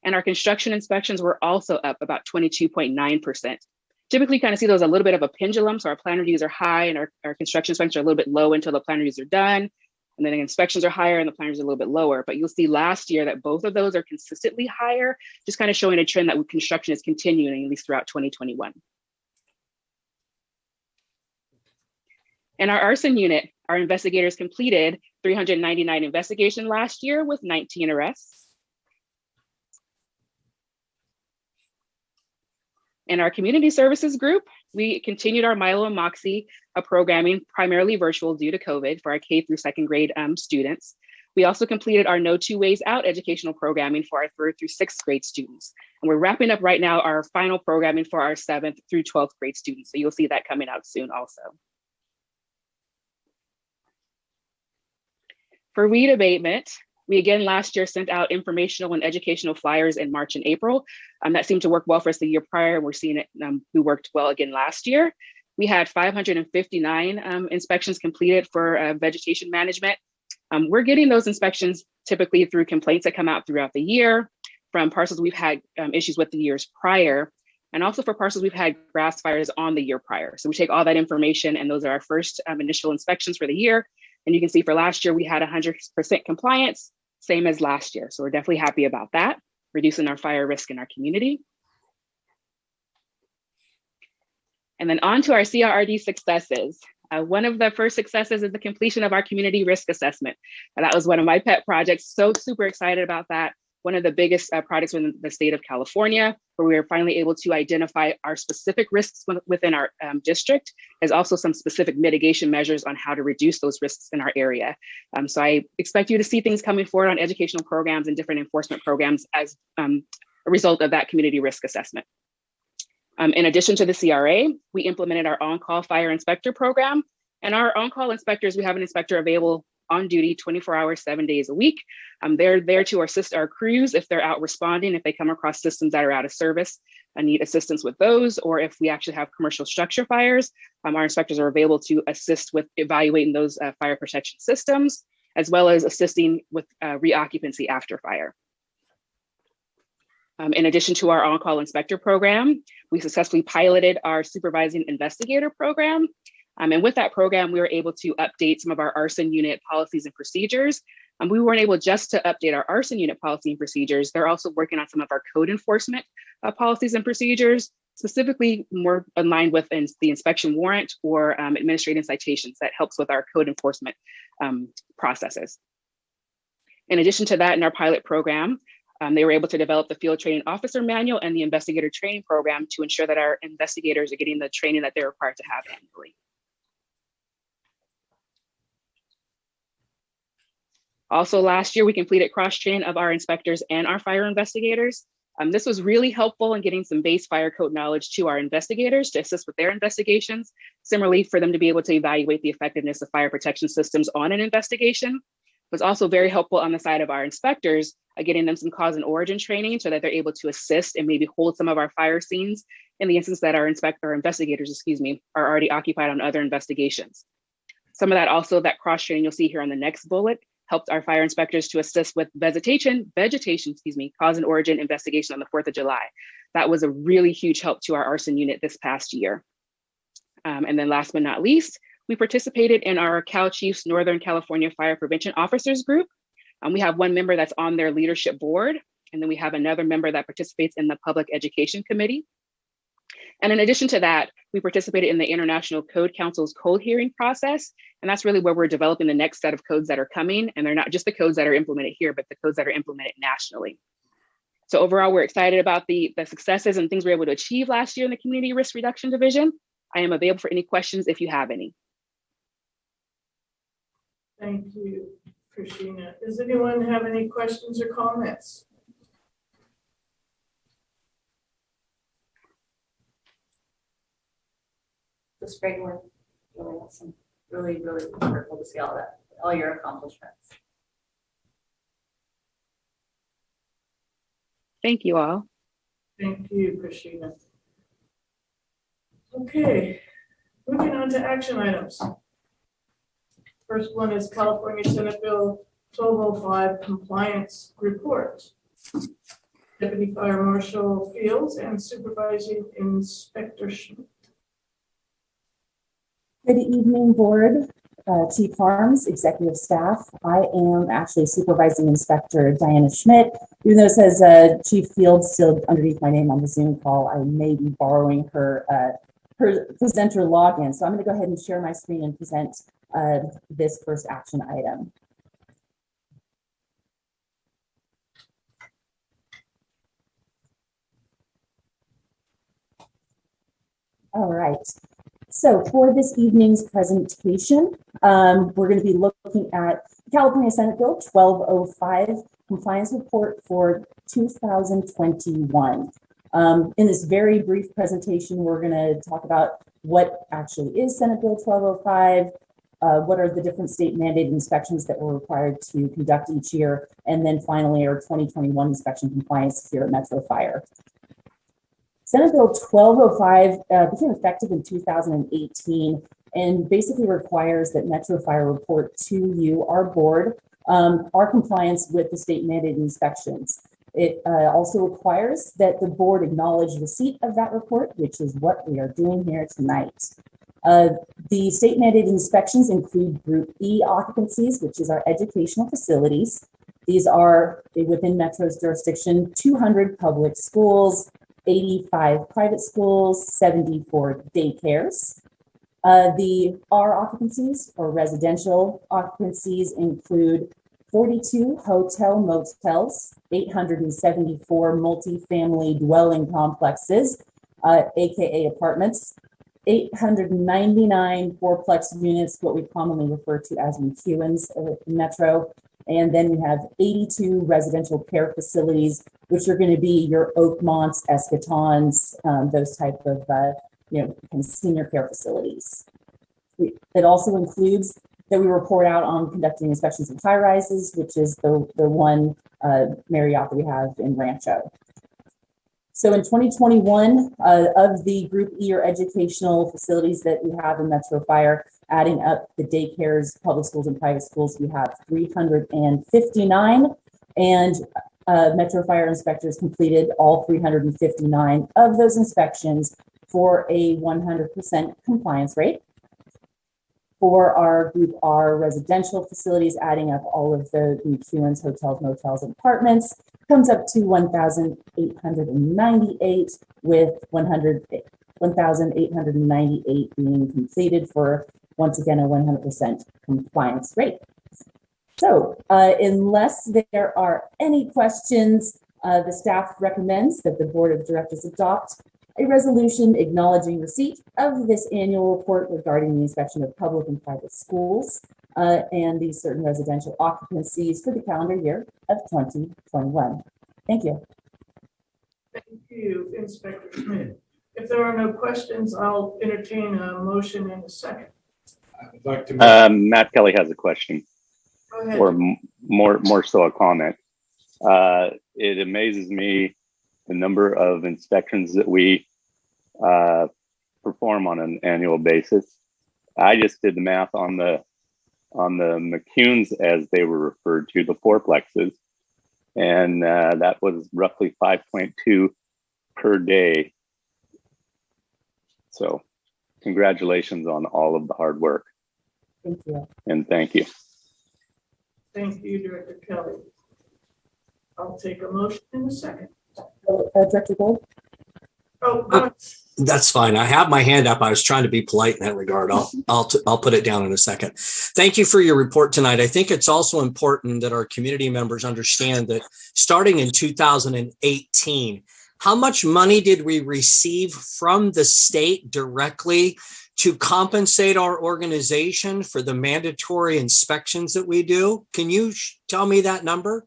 and our construction inspections were also up about 22.9%. Typically, you kind of see those a little bit of a pendulum, so our plan reviews are high and our construction inspections are a little bit low until the plan reviews are done, and then the inspections are higher and the plan reviews are a little bit lower. But you'll see last year that both of those are consistently higher, just kind of showing a trend that construction is continuing, at least throughout 2021. In our arson unit, our investigators completed 399 investigations last year with 19 arrests. In our community services group, we continued our Milo and Moxie programming, primarily virtual due to COVID for our K through second grade students. We also completed our No Two Ways Out educational programming for our 3rd through 6th grade students. And we're wrapping up right now our final programming for our 7th through 12th grade students. So you'll see that coming out soon also. For weed abatement, we again last year sent out informational and educational flyers in March and April. That seemed to work well for us the year prior. We're seeing it, we worked well again last year. We had 559 inspections completed for vegetation management. We're getting those inspections typically through complaints that come out throughout the year from parcels we've had issues with the years prior, and also for parcels we've had grass fires on the year prior. So we take all that information, and those are our first initial inspections for the year. And you can see for last year, we had 100% compliance, same as last year. So we're definitely happy about that, reducing our fire risk in our community. And then on to our CRRD successes. One of the first successes is the completion of our community risk assessment. And that was one of my pet projects. So super excited about that. One of the biggest projects within the state of California, where we were finally able to identify our specific risks within our district, as also some specific mitigation measures on how to reduce those risks in our area. So I expect you to see things coming forward on educational programs and different enforcement programs as a result of that community risk assessment. In addition to the CRA, we implemented our on-call fire inspector program. And our on-call inspectors, we have an inspector available on duty 24 hours, 7 days a week. They're there to assist our crews if they're out responding, if they come across systems that are out of service and need assistance with those, or if we actually have commercial structure fires, our inspectors are available to assist with evaluating those fire protection systems, as well as assisting with reoccupancy after fire. In addition to our on-call inspector program, we successfully piloted our supervising investigator program. And with that program, we were able to update some of our arson unit policies and procedures. We weren't able just to update our arson unit policy and procedures. They're also working on some of our code enforcement policies and procedures, specifically more aligned with the inspection warrant or administrative citations that helps with our code enforcement processes. In addition to that, in our pilot program, they were able to develop the field training officer manual and the investigator training program to ensure that our investigators are getting the training that they're required to have annually. Also last year, we completed cross-training of our inspectors and our fire investigators. This was really helpful in getting some base fire code knowledge to our investigators to assist with their investigations. Similarly, for them to be able to evaluate the effectiveness of fire protection systems on an investigation. It was also very helpful on the side of our inspectors, getting them some cause and origin training so that they're able to assist and maybe hold some of our fire scenes in the instance that our investigators, are already occupied on other investigations. Some of that also, that cross-training you'll see here on the next bullet, helped our fire inspectors to assist with vegetation, cause and origin investigation on the 4th of July. That was a really huge help to our arson unit this past year. And then last but not least, we participated in our Cal Chiefs Northern California Fire Prevention Officers Group. We have one member that's on their leadership board, And then we have another member that participates in the Public Education Committee. And in addition to that, we participated in the International Code Council's code hearing process. And that's really where we're developing the next set of codes that are coming. And they're not just the codes that are implemented here, but the codes that are implemented nationally. So overall, we're excited about the successes and things we were able to achieve last year in the Community Risk Reduction Division. I am available for any questions if you have any. Thank you, Christina. Does anyone have any questions or comments? It's great work. Really awesome. Really, really wonderful to see all that, all your accomplishments. Thank you all. Thank you, Christina. Okay, moving on to action items. First one is California Senate Bill 1205 Compliance Report. Deputy Fire Marshal Fields and Supervising Inspector Schmidt. Good evening, Board, Chief Harms, Executive Staff. I am actually Supervising Inspector Diana Schmidt. Even though it says Chief Fields still underneath my name on the Zoom call, I may be borrowing her presenter login. So I'm going to go ahead and share my screen and present this first action item. All right. So for this evening's presentation, we're going to be looking at California Senate Bill 1205 Compliance Report for 2021. In this very brief presentation, we're going to talk about what actually is Senate Bill 1205, what are the different state mandated inspections that we're required to conduct each year, and then finally our 2021 inspection compliance here at Metro Fire. Senate Bill 1205 became effective in 2018 and basically requires that Metro Fire report to you, our board, our compliance with the state mandated inspections. It also requires that the board acknowledge receipt of that report, which is what we are doing here tonight. The state mandated inspections include Group E occupancies, which is our educational facilities. These are within Metro's jurisdiction, 200 public schools, 85 private schools, 74 daycares. The R occupancies or residential occupancies include 42 hotel motels, 874 multifamily dwelling complexes, AKA apartments, 899 fourplex units, what we commonly refer to as McEwens in Metro. And then we have 82 residential care facilities, which are going to be your Oakmonts, Escatons, those type of kind of senior care facilities. It also includes that we report out on conducting inspections of high rises, which is the one Marriott that we have in Rancho. So in 2021, of the Group E or educational facilities that we have in Metro Fire, adding up the daycares, public schools, and private schools, we have 359. And Metro Fire inspectors completed all 359 of those inspections for a 100% compliance rate. For our Group R residential facilities, adding up all of the McEwens, hotels, motels, and apartments, comes up to 1,898, with 1,898 being completed for, once again, a 100% compliance rate. So unless there are any questions, the staff recommends that the Board of Directors adopt a resolution acknowledging receipt of this annual report regarding the inspection of public and private schools and these certain residential occupancies for the calendar year of 2021. Thank you. Thank you, Inspector Schmidt. If there are no questions, I'll entertain a motion in a second. I would like to Matt Kelly has a question, Go ahead. or more so a comment. It amazes me the number of inspections that we perform on an annual basis. I just did the math on the McEwens, as they were referred to, the fourplexes, and that was roughly 5.2 per day. So congratulations on all of the hard work. Thank you. And thank you. Thank you, Director Kelly. I'll take a motion in a second. Director Gold? Oh, That's fine. I have my hand up. I was trying to be polite in that regard. I'll put it down in a second. Thank you for your report tonight. I think it's also important that our community members understand that starting in 2018, how much money did we receive from the state directly to compensate our organization for the mandatory inspections that we do? Can you tell me that number?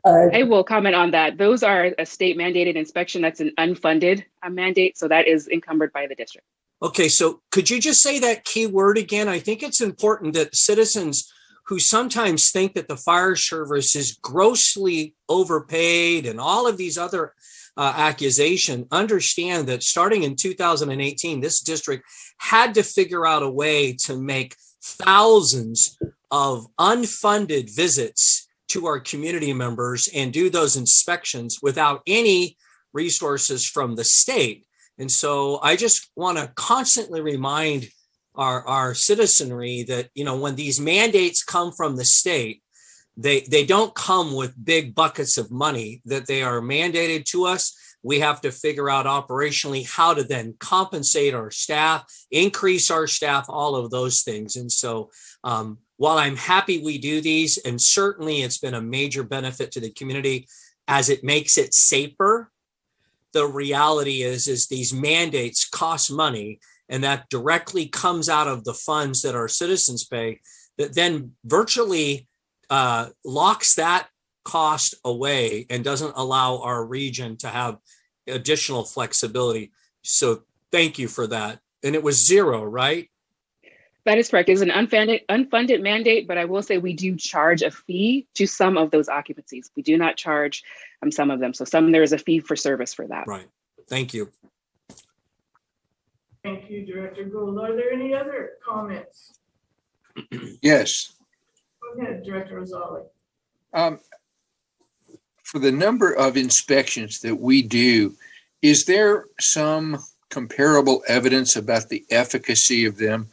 I will comment on that. Those are a state mandated inspection. That's an unfunded mandate. So that is encumbered by the district. Okay, so could you just say that key word again? I think it's important that citizens who sometimes think that the fire service is grossly overpaid and all of these other accusations understand that starting in 2018, this district had to figure out a way to make thousands of unfunded visits to our community members and do those inspections without any resources from the state. And so I just want to constantly remind our citizenry that, you know, when these mandates come from the state, they don't come with big buckets of money, that they are mandated to us. We have to figure out operationally how to then compensate our staff, increase our staff, all of those things. And so while I'm happy we do these, and certainly it's been a major benefit to the community as it makes it safer, the reality is these mandates cost money, and that directly comes out of the funds that our citizens pay, that then virtually locks that cost away and doesn't allow our region to have additional flexibility. So thank you for that. And it was zero, right? That is correct. It's an unfunded mandate, but I will say we do charge a fee to some of those occupancies. We do not charge some of them. So there is a fee for service for that. Right. Thank you. thank you, Director Gould. Are there any other comments? Yes. Go ahead, Director Rosali. For the number of inspections that we do, is there some comparable evidence about the efficacy of them?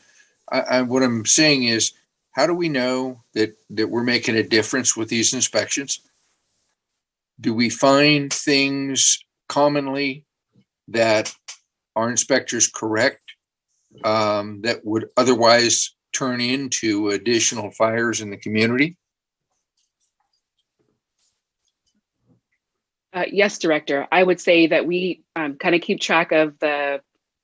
What I'm saying is, how do we know that we're making a difference with these inspections? Do we find things commonly that our inspectors correct that would otherwise turn into additional fires in the community? Yes, Director. I would say that we kind of keep track of the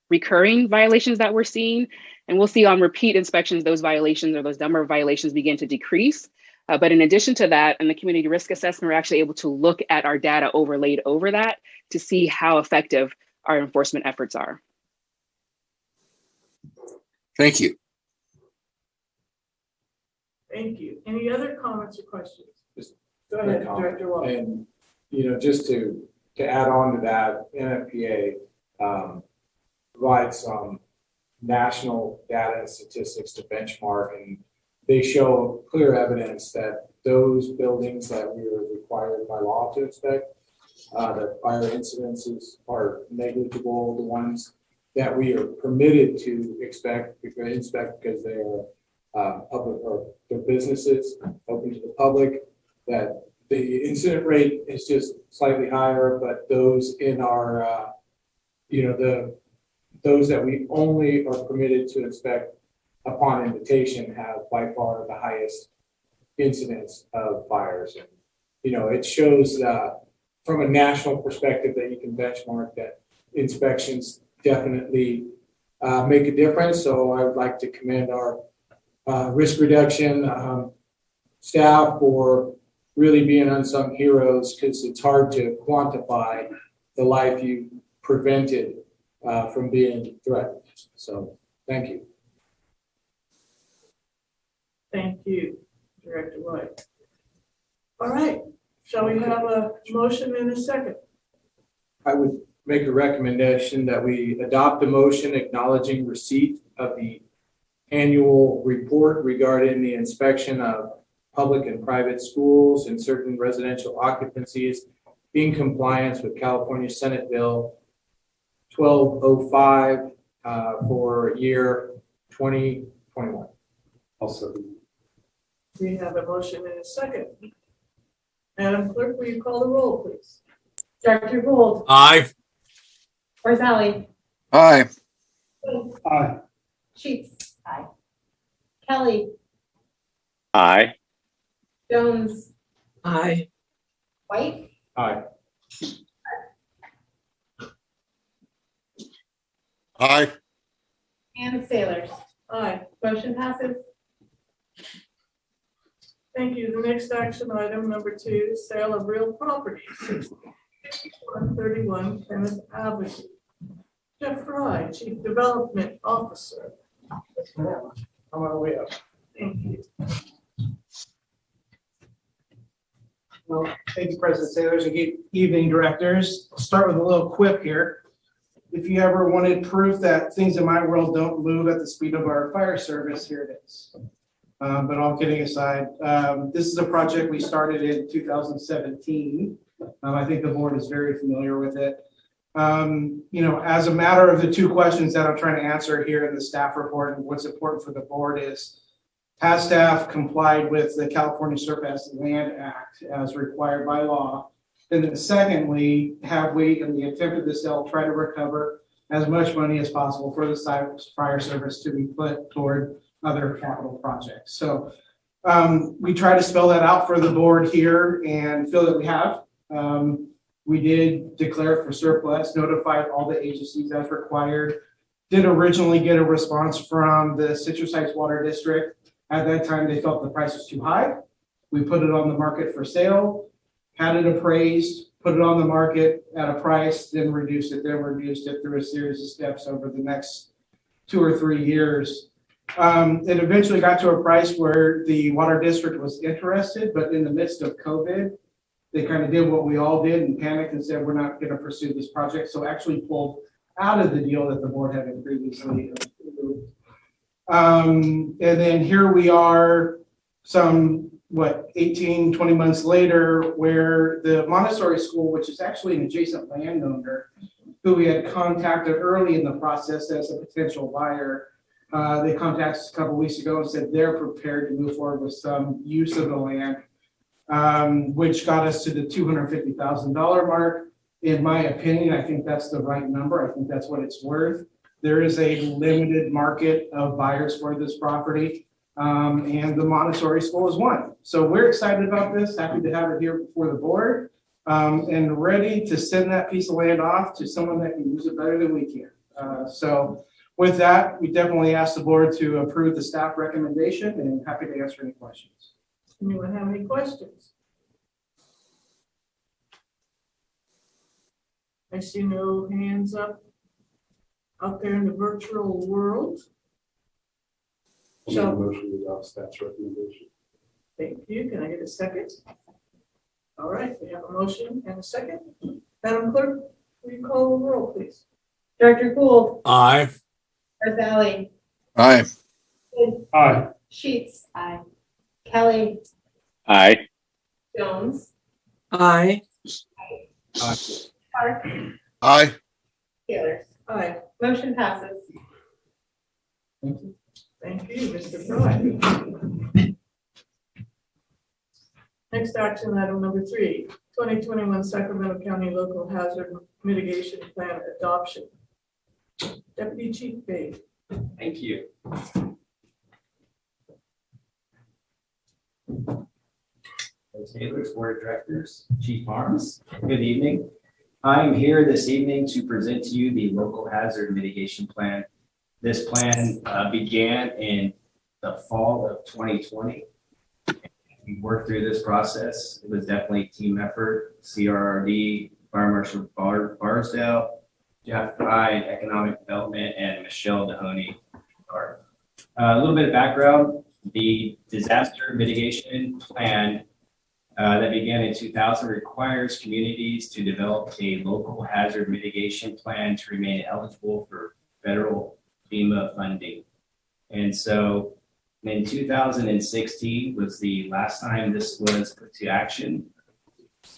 recurring violations that we're seeing, and we'll see on repeat inspections, those violations or those number of violations begin to decrease. But in addition to that, in the community risk assessment, we're actually able to look at our data overlaid over that to see how effective our enforcement efforts are. Thank you. Thank you. Any other comments or questions? Go ahead, Director Wall. And, you know, just to add on to that, NFPA provides some national data and statistics to benchmark, and they show clear evidence that those buildings that we are required by law to inspect, that fire incidences are negligible. The ones that we are permitted to inspect because they are public, or their businesses open to the public, that the incident rate is just slightly higher, but those in our, those that we only are permitted to inspect upon invitation have by far the highest incidence of fires. And, you know, it shows from a national perspective that you can benchmark that inspections definitely make a difference. So I would like to commend our risk reduction staff for really being unsung heroes, because it's hard to quantify the life you prevented from being threatened. So thank you. Thank you, Director White. All right, shall we have a motion in a second? I would make a recommendation that we adopt a motion acknowledging receipt of the annual report regarding the inspection of public and private schools and certain residential occupancies in compliance with California Senate Bill 1205 for year 2021. Also, We have a motion and a second. Madam Clerk, will you call the roll, please? Dr. Gould, Aye. Barzali, Aye. Aye. Sheets. Aye. Kelly, Aye. Jones, Aye. White, Aye. Aye. and Sailors. Aye. Motion passes. Thank you. The next action item, number 2, sale of real property, 131 Kenneth Avenue. Jeff Fry, Chief Development Officer. Come on, way up. Thank you. Well, thank you, President Sailors, and good evening, directors. I'll start with a little quip here. If you ever wanted proof that things in my world don't move at the speed of our fire service, here it is. But all kidding aside, this is a project we started in 2017. I think the board is very familiar with it. As a matter of the two questions that I'm trying to answer here in the staff report, and what's important for the board is, has staff complied with the California Surface Land Act as required by law? And then secondly, have we, in the attempt of the sale, try to recover as much money as possible for the fire service to be put toward other capital projects? So we try to spell that out for the board here and feel that we have. We did declare it for surplus, notified all the agencies as required. Did originally get a response from the Citrus Heights Water District. At that time, they felt the price was too high. We put it on the market for sale, had it appraised, put it on the market at a price, then reduced it through a series of steps over the next 2 or 3 years. It eventually got to a price where the water district was interested, but in the midst of COVID, they kind of did what we all did and panicked and said, we're not going to pursue this project. So actually pulled out of the deal that the board had previously approved. And then here we are 18, 20 months later, where the Montessori school, which is actually an adjacent landowner, who we had contacted early in the process as a potential buyer, they contacted us a couple weeks ago and said they're prepared to move forward with some use of the land, which got us to the $250,000 mark. In my opinion, I think that's the right number. I think that's what it's worth. There is a limited market of buyers for this property, and the Montessori school is one. So we're excited about this, happy to have it here before the board, and ready to send that piece of land off to someone that can use it better than we can. So with that, we definitely ask the board to approve the staff recommendation, and happy to answer any questions. Anyone have any questions? I see no hands up out there in the virtual world. So, Motion to adopt staff's recommendation. thank you. Can I get a second? All right, we have a motion and a second. Madam Clerk, will you call the roll, please? Director Gould, Aye. Barzali, Aye. Aye. Sheets. Aye. Kelly, Aye. Jones, Aye. Park, Aye. Sailors. Aye. Motion passes. Thank you, Mr. Fry. Next action item number 3, 2021 Sacramento County Local Hazard Mitigation Plan Adoption. Deputy Chief Bay. Thank you. Taylor's Board of Directors, Chief Arms, good evening. I'm here this evening to present to you the local hazard mitigation plan. This plan began in the fall of 2020. We worked through this process. It was definitely a team effort. CRRD, Fire Marshal Barsdale, Jeff Fry, Economic Development, and Michelle Dehoney. A little bit of background. The disaster mitigation plan that began in 2000 requires communities to develop a local hazard mitigation plan to remain eligible for federal FEMA funding. And so in 2016 was the last time this was put to action.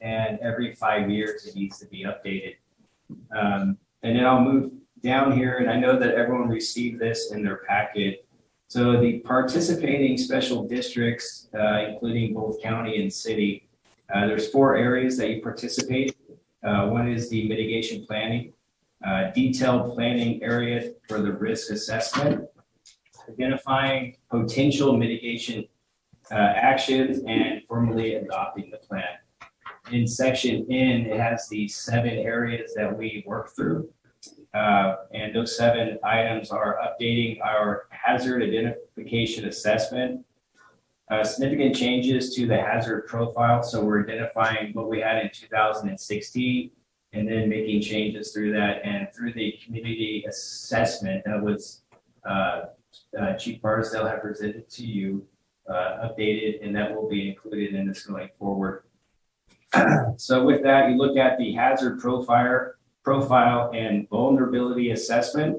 And every 5 years it needs to be updated. And then I'll move down here, and I know that everyone received this in their packet. So the participating special districts, including both county and city, there's 4 areas that you participate. One is the mitigation planning, detailed planning area for the risk assessment, identifying potential mitigation actions, and formally adopting the plan. In section N, it has the 7 areas that we work through. And those 7 items are updating our hazard identification assessment, significant changes to the hazard profile. So we're identifying what we had in 2016 and then making changes through that, and through the community assessment that was Chief Barsdale had presented to you, updated, and that will be included in this going forward. So with that, you look at the hazard profile and vulnerability assessment,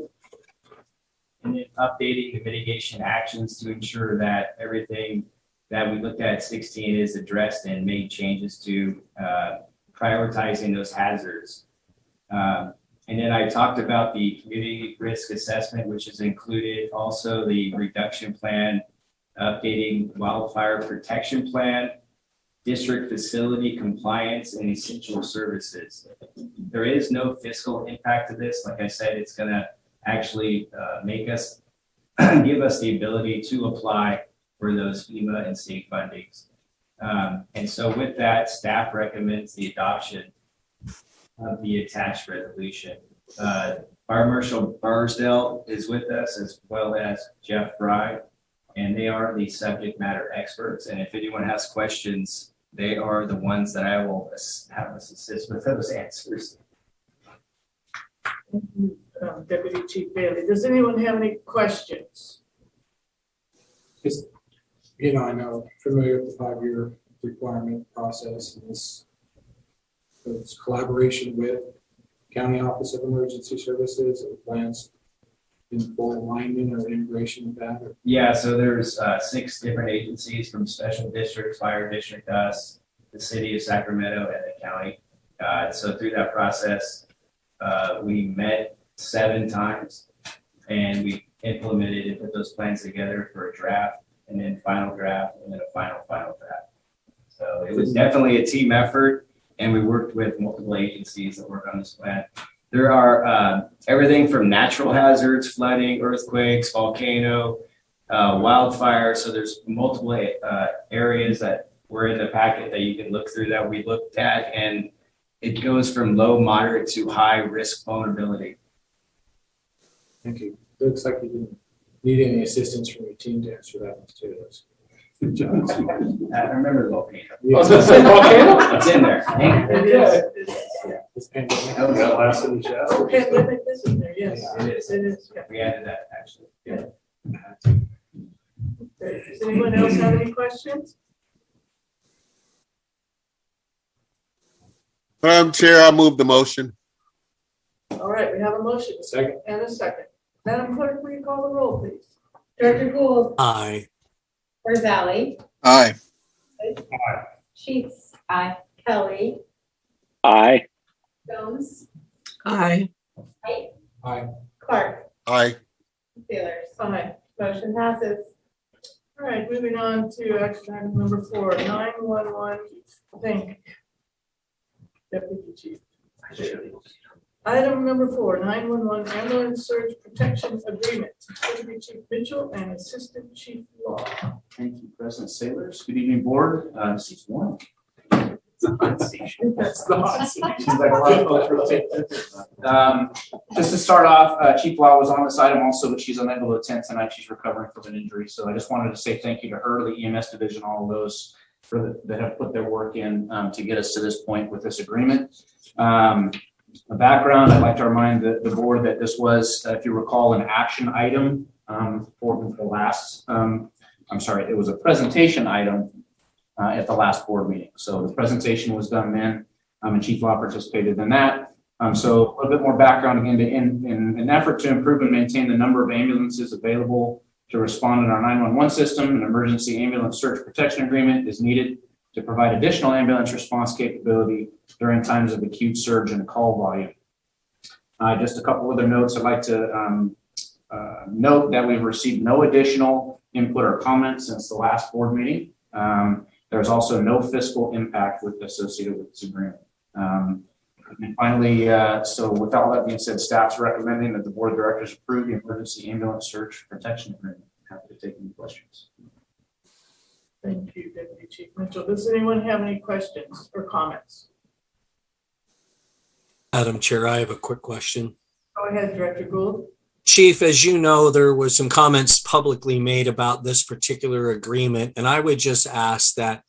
and then updating the mitigation actions to ensure that everything that we looked at 16 is addressed and made changes to prioritizing those hazards. And then I talked about the community risk assessment, which is included also the reduction plan, updating wildfire protection plan, district facility compliance, and essential services. There is no fiscal impact to this. Like I said, it's going to actually make us, give us the ability to apply for those FEMA and state fundings. And so with that, staff recommends the adoption of the attached resolution. Fire Marshal Barsdale is with us, as well as Jeff Fry, and they are the subject matter experts. And if anyone has questions, they are the ones that I will have us assist with those answers. Thank you, Deputy Chief Bailey. Does anyone have any questions? Just, you know, I know familiar with the 5-year requirement process, and this collaboration with County Office of Emergency Services or plans in full alignment or integration with that? Or? Yeah, so there's 6 different agencies, from special districts, fire district, us, the city of Sacramento, and the county. So through that process, we met 7 times, and we implemented and put those plans together for a draft, and then final draft, and then a final draft. So it was definitely a team effort, and we worked with multiple agencies that work on this plan. There are everything from natural hazards, flooding, earthquakes, volcano, wildfire. So there's multiple areas that were in the packet that you can look through that we looked at, and it goes from low, moderate to high risk vulnerability. Thank you. Looks like you didn't need any assistance from your team to answer that one too. Good job. I remember the volcano. Yeah. Oh, so it's in volcano? It's in there. It is. Yeah, this pandemic. That was the last in the chat. Oh, pandemic is in there, yes. It is. It is. Yeah. We added that, actually. Yeah. Okay. Does anyone else have any questions? Madam Chair, I move the motion. All right, we have a motion. Second. And a second. Madam Clerk, will you call the roll, please? Director Gould. Aye. Barzali. Aye. Sheets. Aye. Kelly. Aye. Jones. Aye. White. Aye. Clark. Aye. Sailors. Aye. Motion passes. All right, moving on to action item number 4, 911. Thank Deputy Chief. Item number 4, 911 ambulance surge protection agreement. Deputy Chief Mitchell and Assistant Chief Law. Thank you, President Sailors. Good evening, board. This is one. It's a hot station. That's the hot seat. Seems like a lot of folks rotate. Just to start off, Chief Law was on this item also, but she's unable to attend tonight. She's recovering from an injury. So I just wanted to say thank you to her, the EMS division, all of those that have put their work in to get us to this point with this agreement. A background, I'd like to remind the board that this was, if you recall, an action item for the last, it was a presentation item at the last board meeting. So the presentation was done then, and Chief Law participated in that. So a little bit more background again, in an effort to improve and maintain the number of ambulances available to respond in our 911 system, an emergency ambulance surge protection agreement is needed to provide additional ambulance response capability during times of acute surge and call volume. Just a couple other notes I'd like to note that we've received no additional input or comments since the last board meeting. There's also no fiscal impact associated with this agreement. And finally, so with all that being said, staff's recommending that the board of directors approve the emergency ambulance search protection agreement. Happy to take any questions. Thank you, Deputy Chief Mitchell. Does anyone have any questions or comments? Madam Chair, I have a quick question. Go ahead, Director Gould. Chief, as you know, there was some comments publicly made about this particular agreement, and I would just ask that,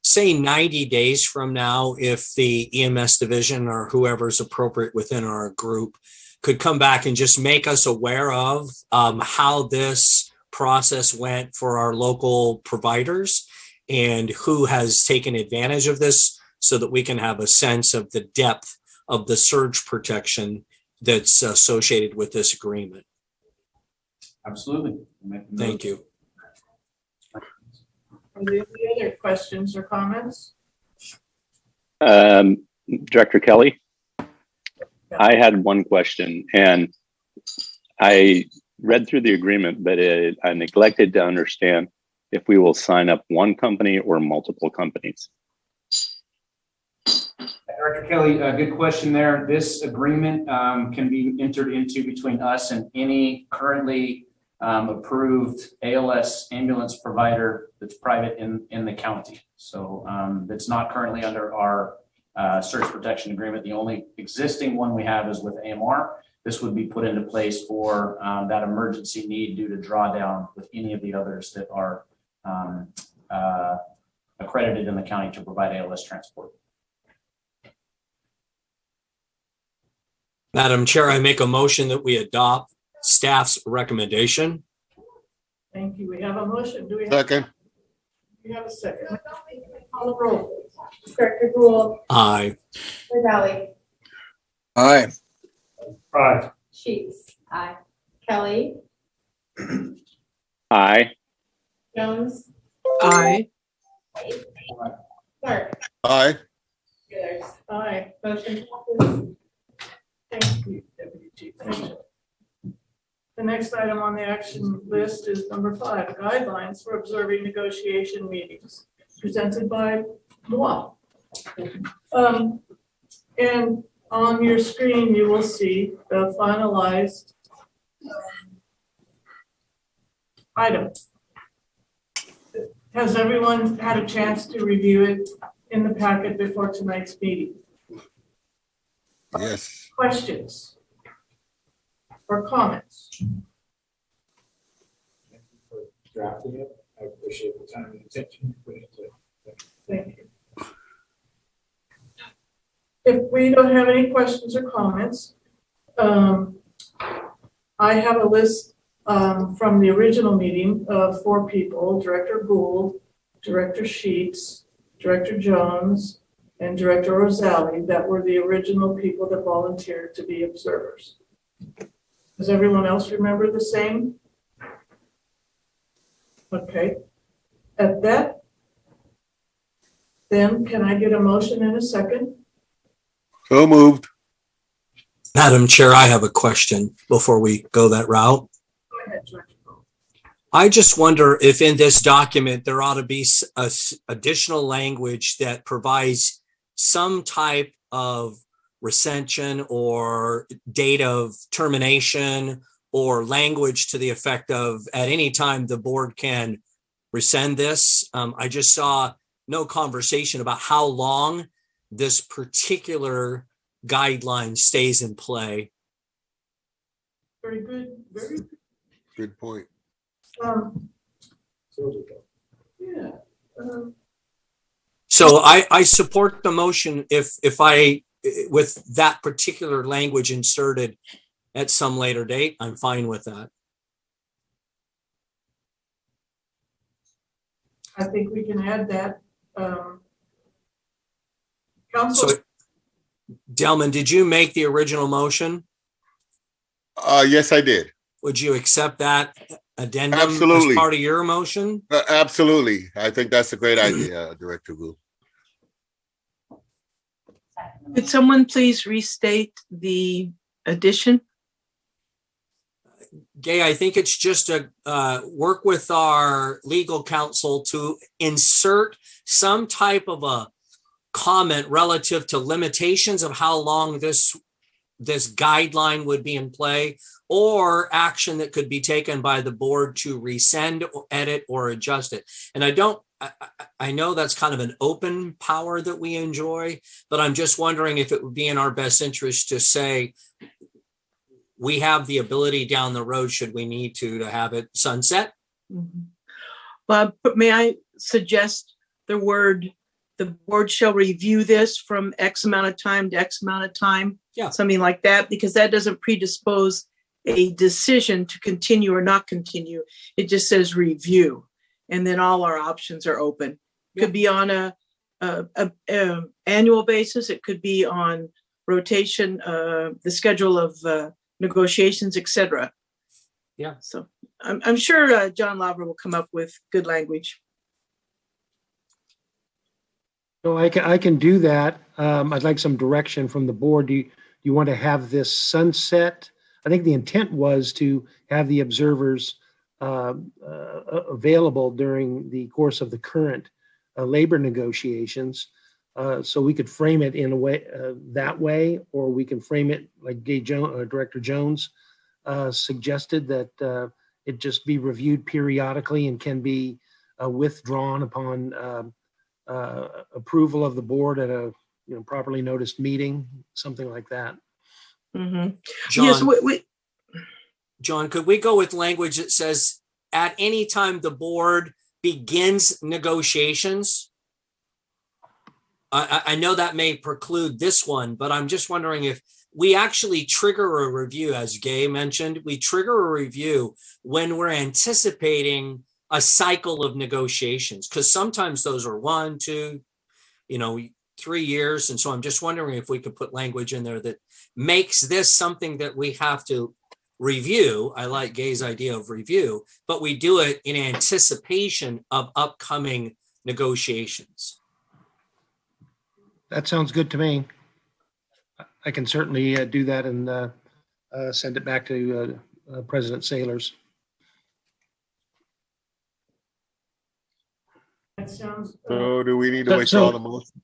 say 90 days from now, if the EMS division or whoever's appropriate within our group could come back and just make us aware of how this process went for our local providers and who has taken advantage of this, so that we can have a sense of the depth of the surge protection that's associated with this agreement. Absolutely. Thank you. Are there any other questions or comments? Director Kelly, I had one question, and I read through the agreement, but I neglected to understand if we will sign up one company or multiple companies. Director Kelly, good question there. This agreement can be entered into between us and any currently approved ALS ambulance provider that's private in the county. So that's not currently under our surge protection agreement. The only existing one we have is with AMR. This would be put into place for that emergency need due to drawdown with any of the others that are accredited in the county to provide ALS transport. Madam Chair, I make a motion that we adopt staff's recommendation. Thank you. We have a motion. Do we have? Second. We have a second. Call the roll, please. Director Gould, Aye. Valley, Aye. Aye. Sheets. Aye. Kelly, Aye. Jones, Aye. Clark. Aye. Wheelers. Aye. Motion passes. Thank you, Deputy Chief Mitchell. The next item on the action list is number 5, guidelines for observing negotiation meetings, presented by moi. And on your screen, you will see the finalized item. Has everyone had a chance to review it in the packet before tonight's meeting? Yes. Questions or comments? Thank you for drafting it. I appreciate the time and attention you put into it. Thank you. If we don't have any questions or comments, I have a list from the original meeting of 4 people: Director Gould, Director Sheets, Director Jones, and Director Rosali, that were the original people that volunteered to be observers. Does everyone else remember the same? Okay. At that, then can I get a motion in a second? So moved. Madam Chair, I have a question before we go that route. Go ahead, Director Gould. I just wonder if in this document, there ought to be additional language that provides some type of recension or date of termination, or language to the effect of at any time the board can rescind this. I just saw no conversation about how long this particular guideline stays in play. Very good. Very good. Good point. Yeah. So I support the motion if I, with that particular language inserted at some later date, I'm fine with that. I think we can add that. Council. So, Delman, did you make the original motion? Yes, I did. Would you accept that addendum Absolutely. as part of your motion? Absolutely. I think that's a great idea, Director Wu. Could someone please restate the addition? Gay, I think it's just a work with our legal counsel to insert some type of a comment relative to limitations of how long this guideline would be in play, or action that could be taken by the board to rescind, or edit, or adjust it. And I know that's kind of an open power that we enjoy, but I'm just wondering if it would be in our best interest to say we have the ability down the road, should we need to have it sunset. Bob, may I suggest the board shall review this from X amount of time to X amount of time? Yeah. Something like that, because that doesn't predispose a decision to continue or not continue. It just says review, and then all our options are open. Could be on a annual basis. It could be on rotation, the schedule of negotiations, etc. Yeah. So I'm sure John Lavra will come up with good language. So I can do that. I'd like some direction from the board. Do you want to have this sunset? I think the intent was to have the observers available during the course of the current labor negotiations. So we could frame it in a way that way, or we can frame it like Director Jones suggested, that it just be reviewed periodically and can be withdrawn upon approval of the board at a properly noticed meeting, something like that. Mm-hmm. John, Yes, John, could we go with language that says at any time the board begins negotiations? I know that may preclude this one, but I'm just wondering if we actually trigger a review, as Gay mentioned, we trigger a review when we're anticipating a cycle of negotiations, because sometimes those are 1, 2, 3 years. And so I'm just wondering if we could put language in there that makes this something that we have to review. I like Gay's idea of review, but we do it in anticipation of upcoming negotiations. That sounds good to me. I can certainly do that and send it back to President Sailors. That sounds. So do we need to withdraw the motion?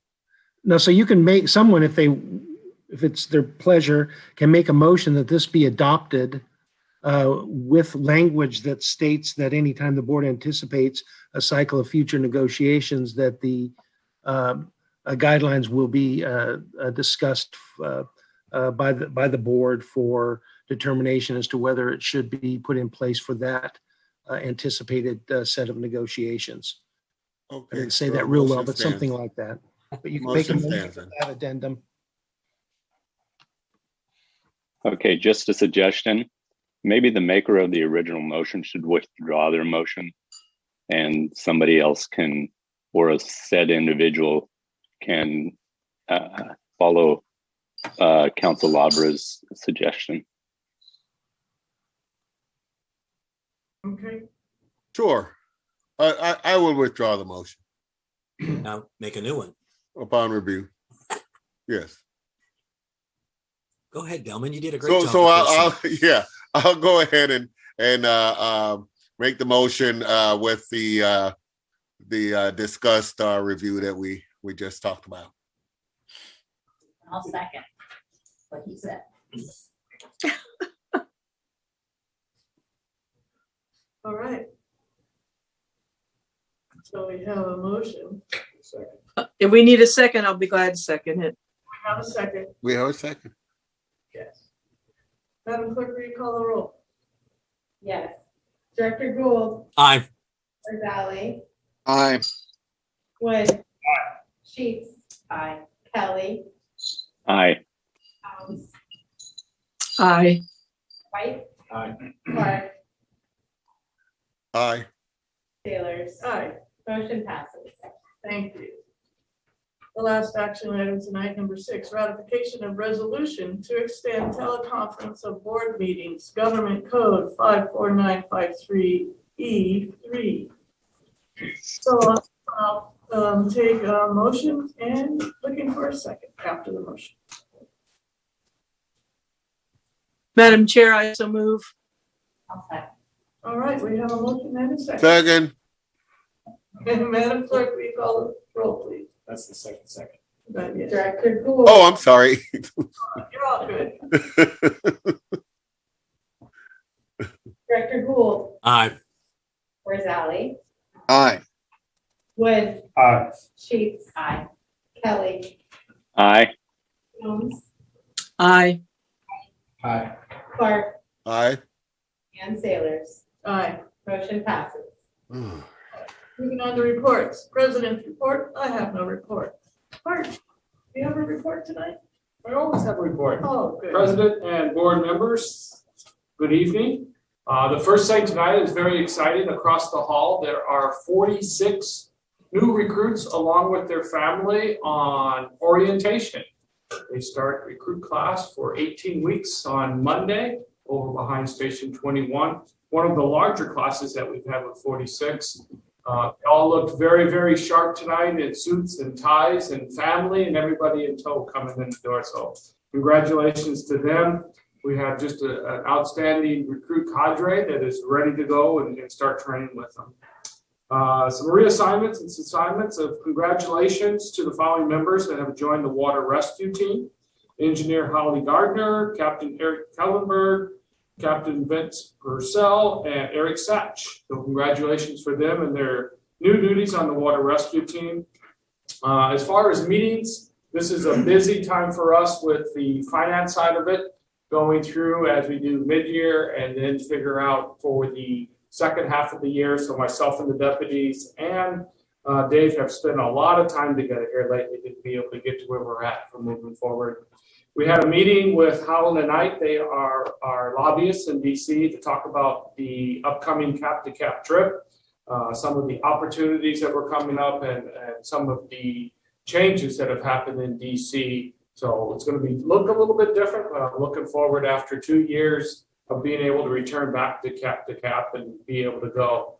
No, so you can make someone, if it's their pleasure, can make a motion that this be adopted with language that states that anytime the board anticipates a cycle of future negotiations, that the guidelines will be discussed by the board for determination as to whether it should be put in place for that anticipated set of negotiations. Okay, I didn't say so that real well, motion but stands. something like that. But you can Motion make a motion stands for then. that addendum. Okay, just a suggestion. Maybe the maker of the original motion should withdraw their motion, and somebody else can, or a said individual can follow Council Labra's suggestion. Okay. Sure. I will withdraw the motion Now make a new one. upon review. Yes. Go ahead, Delman. You did a great job. So I'll go ahead and make the motion with the discussed review that we just talked about. I'll second what he said. All right. So we have a motion. if we need a second, I'll be glad to second it. We have a second. We have a second. Yes. Madam Clerk, will you call the roll? Yes. Director Gould, Aye. Valley, Aye. Wood, Sheets, aye. Kelly, Aye. Helms, Aye. White, Aye. Clark, Aye. Sailors. Aye. Motion passes. Thank you. The last action item tonight, number 6, ratification of resolution to extend teleconference of board meetings, Government Code 54953E3. So I'll take a motion and looking for a second after the motion. Madam Chair, I so move. All right, we have a motion and a second. Second. And Madam Clerk, will you call the roll, please? That's the second. But yes, Director Gould. Oh, I'm sorry. you're all good. Director Gould. Aye. Rosali. Aye. Wood. Aye. Sheets. Aye. Kelly. Aye. Jones. Aye. Aye. Clark. Aye. And Sailors. Aye. Motion passes. Moving on to reports. President's report. I have no report. Art, do you have a report tonight? I always have a report. Oh, good. President and board members, good evening. The first thing tonight is very exciting. Across the hall, there are 46 new recruits along with their family on orientation. They start recruit class for 18 weeks on Monday over behind Station 21. One of the larger classes that we've had with 46. All looked very, very sharp tonight in suits and ties and family and everybody in tow coming in the door. So congratulations to them. We have just an outstanding recruit cadre that is ready to go and start training with them. Some reassignments and assignments of congratulations to the following members that have joined the water rescue team. Engineer Holly Gardner, Captain Eric Kellenberg, Captain Vince Purcell, and Eric Satch. So congratulations for them and their new duties on the water rescue team. As far as meetings, this is a busy time for us with the finance side of it, going through as we do mid-year and then figure out for the second half of the year. So myself and the deputies and Dave have spent a lot of time together here lately to be able to get to where we're at for moving forward. We had a meeting with Howland and Knight. They are our lobbyists in DC to talk about the upcoming cap-to-cap trip, some of the opportunities that were coming up and some of the changes that have happened in DC. So it's going to look a little bit different, but I'm looking forward after 2 years of being able to return back to cap and be able to go.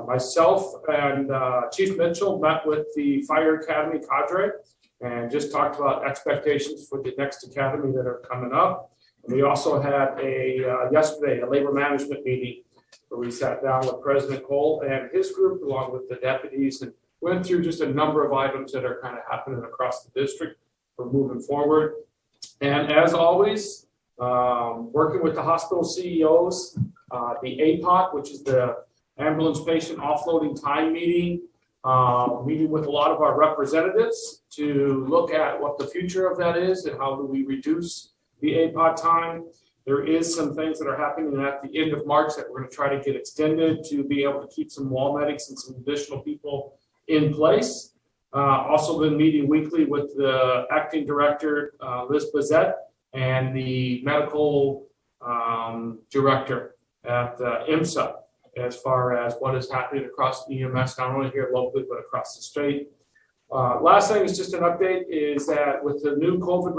Myself and Chief Mitchell met with the Fire Academy cadre and just talked about expectations for the next academy that are coming up. And we also had yesterday a labor management meeting where we sat down with President Cole and his group along with the deputies and went through just a number of items that are kind of happening across the district for moving forward. And as always, working with the hospital CEOs, the APOT, which is the ambulance patient offloading time meeting, meeting with a lot of our representatives to look at what the future of that is and how do we reduce the APOT time. There is some things that are happening at the end of March that we're going to try to get extended to be able to keep some wall medics and some additional people in place. Also been meeting weekly with the acting director, Liz Bazette, and the medical director at IMSA as far as what is happening across the EMS, not only here locally, but across the state. Last thing is just an update is that with the new COVID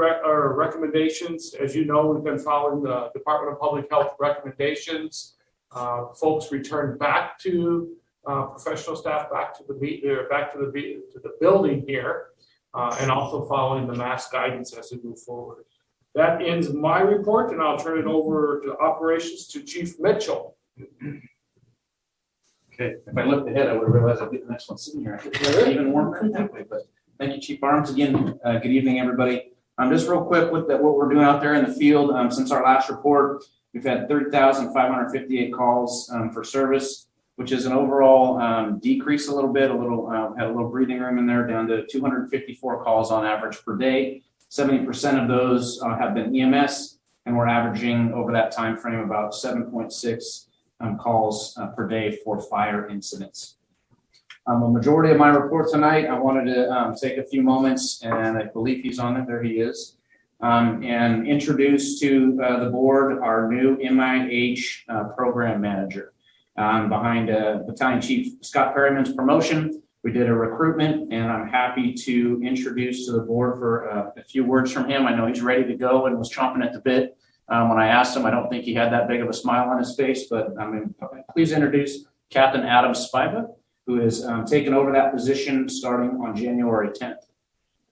recommendations, as you know, we've been following the Department of Public Health recommendations. Folks returned back to professional staff, back to the building here, and also following the mask guidance as we move forward. That ends my report, and I'll turn it over to operations to Chief Mitchell. Okay, if I looked ahead, I would have realized I'd be the next one sitting here. I could be even warmer that way, but thank you, Chief Arms. Again, good evening, everybody. Just real quick with what we're doing out there in the field. Since our last report, we've had 30,558 calls for service, which is an overall decrease a little bit, had a little breathing room in there, down to 254 calls on average per day. 70% of those have been EMS, and we're averaging over that time frame about 7.6 calls per day for fire incidents. A majority of my report tonight, I wanted to take a few moments, and I believe he's on it, there he is, and introduce to the board our new MIH program manager. Behind Battalion Chief Scott Perryman's promotion, we did a recruitment, and I'm happy to introduce to the board for a few words from him. I know he's ready to go and was chomping at the bit. When I asked him, I don't think he had that big of a smile on his face, but please introduce Captain Adam Spiva, who is taking over that position starting on January 10th.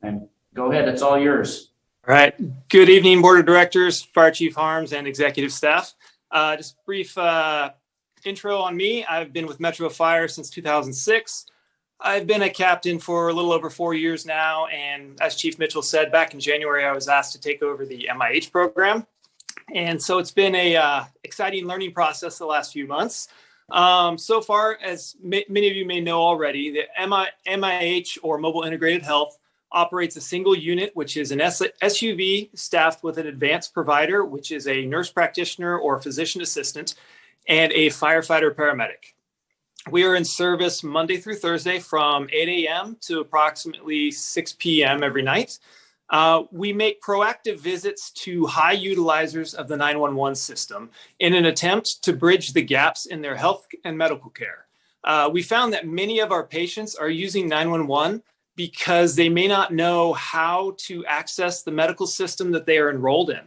And go ahead, it's all yours. All right. Good evening, Board of Directors, Fire Chief Harms, and executive staff. Just brief intro on me. I've been with Metro Fire since 2006. I've been a captain for a little over 4 years now. And as Chief Mitchell said, back in January, I was asked to take over the MIH program. And so it's been a exciting learning process the last few months. So far, as many of you may know already, the MIH, or Mobile Integrated Health, operates a single unit, which is an SUV staffed with an advanced provider, which is a nurse practitioner or physician assistant, and a firefighter paramedic. We are in service Monday through Thursday from 8 a.m. to approximately 6 p.m. every night. We make proactive visits to high utilizers of the 911 system in an attempt to bridge the gaps in their health and medical care. We found that many of our patients are using 911 because they may not know how to access the medical system that they are enrolled in.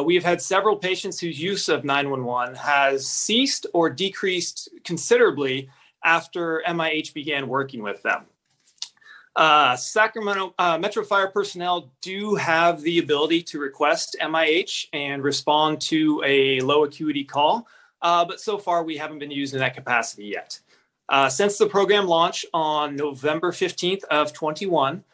We have had several patients whose use of 911 has ceased or decreased considerably after MIH began working with them. Sacramento Metro Fire personnel do have the ability to request MIH and respond to a low acuity call, but so far we haven't been using that capacity yet. Since the program launch on November 15th of 21,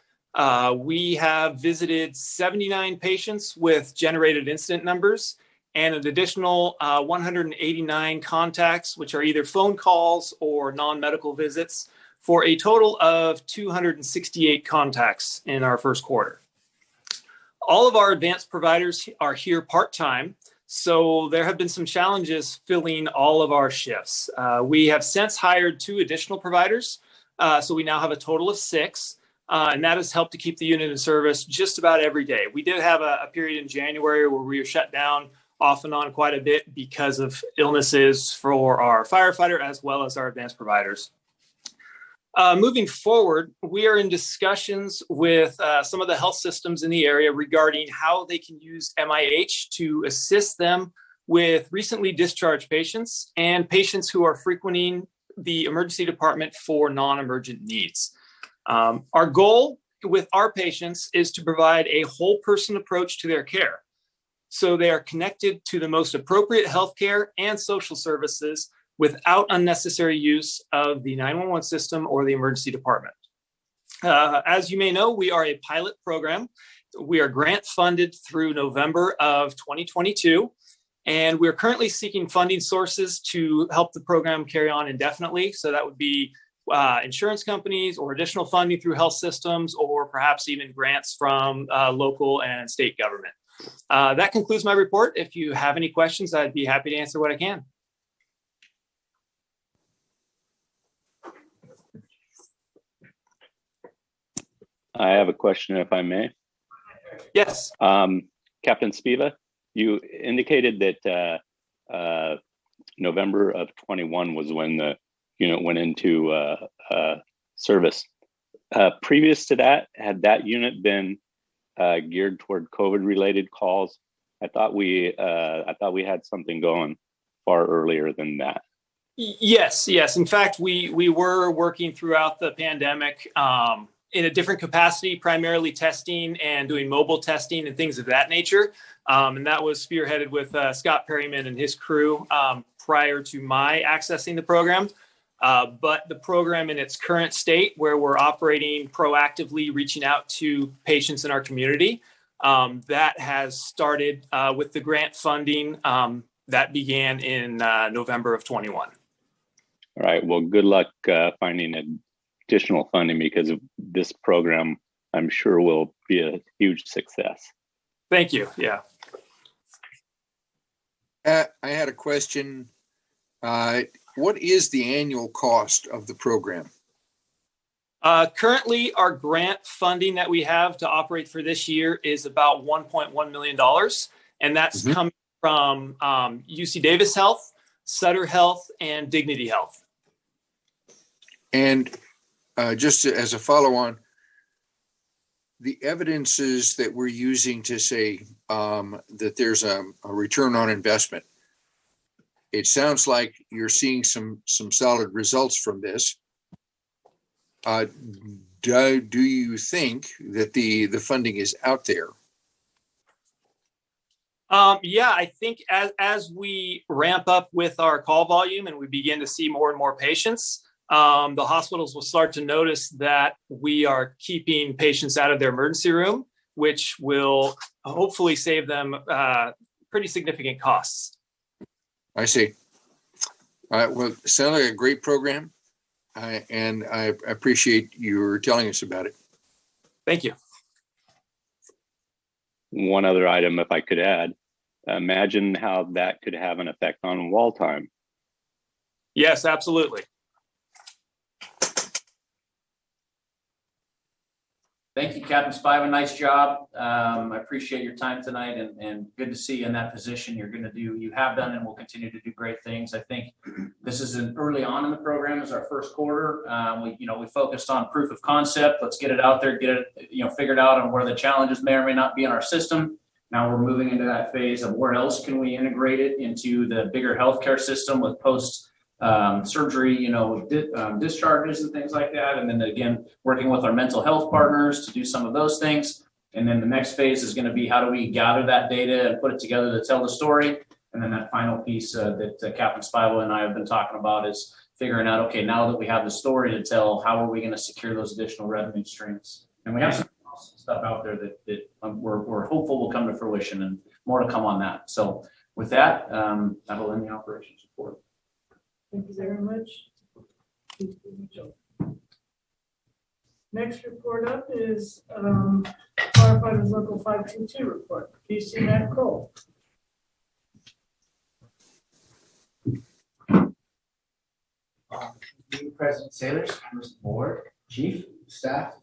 we have visited 79 patients with generated incident numbers and an additional 189 contacts, which are either phone calls or non-medical visits, for a total of 268 contacts in our first quarter. All of our advanced providers are here part-time, so there have been some challenges filling all of our shifts. We have since hired 2 additional providers, so we now have a total of 6. And that has helped to keep the unit in service just about every day. We did have a period in January where we were shut down off and on quite a bit because of illnesses for our firefighter as well as our advanced providers. Moving forward, we are in discussions with some of the health systems in the area regarding how they can use MIH to assist them with recently discharged patients and patients who are frequenting the emergency department for non-emergent needs. Our goal with our patients is to provide a whole person approach to their care, so they are connected to the most appropriate healthcare and social services without unnecessary use of the 911 system or the emergency department. As you may know, we are a pilot program. We are grant funded through November of 2022, and we're currently seeking funding sources to help the program carry on indefinitely. So that would be insurance companies or additional funding through health systems, or perhaps even grants from local and state government. That concludes my report. If you have any questions, I'd be happy to answer what I can. I have a question, if I may. Yes. Captain Spiva, you indicated that November of 21 was when the unit went into service. Previous to that, had that unit been geared toward COVID-related calls? I thought we had something going far earlier than that. Yes. In fact, we were working throughout the pandemic in a different capacity, primarily testing and doing mobile testing and things of that nature. And that was spearheaded with Scott Perryman and his crew prior to my accessing the program. But the program in its current state, where we're operating proactively, reaching out to patients in our community, that has started with the grant funding that began in November of 21. All right. Well, good luck finding additional funding, because of this program, I'm sure will be a huge success. Thank you. Yeah. I had a question. What is the annual cost of the program? Currently, our grant funding that we have to operate for this year is about $1.1 million. And that's coming from UC Davis Health, Sutter Health, and Dignity Health. And just as a follow-on, the evidences that we're using to say that there's a return on investment, it sounds like you're seeing some solid results from this. Do you think that the funding is out there? Yeah, I think as we ramp up with our call volume and we begin to see more and more patients, the hospitals will start to notice that we are keeping patients out of their emergency room, which will hopefully save them pretty significant costs. I see. Well, it sounds like a great program, and I appreciate your telling us about it. Thank you. One other item, if I could add, imagine how that could have an effect on wall time. Yes, absolutely. Thank you, Captain Spiva. Nice job. I appreciate your time tonight, and good to see you in that position. You have done and will continue to do great things. I think this is an early on in the program, is our first quarter. We focused on proof of concept. Let's get it out there, get it, figured out on where the challenges may or may not be in our system. Now we're moving into that phase of where else can we integrate it into the bigger healthcare system with post surgery, discharges and things like that. And then again, working with our mental health partners to do some of those things. And then the next phase is going to be how do we gather that data and put it together to tell the story. And then that final piece that Captain Spiva and I have been talking about is figuring out, okay, now that we have the story to tell, how are we going to secure those additional revenue streams? And we have some awesome stuff out there that we're hopeful will come to fruition, and more to come on that. So with that, that'll end the operations report. Thank you very much. Next report up is firefighters local 522 report. PC Matt Cole. President Sailors, members of the board, chief, staff.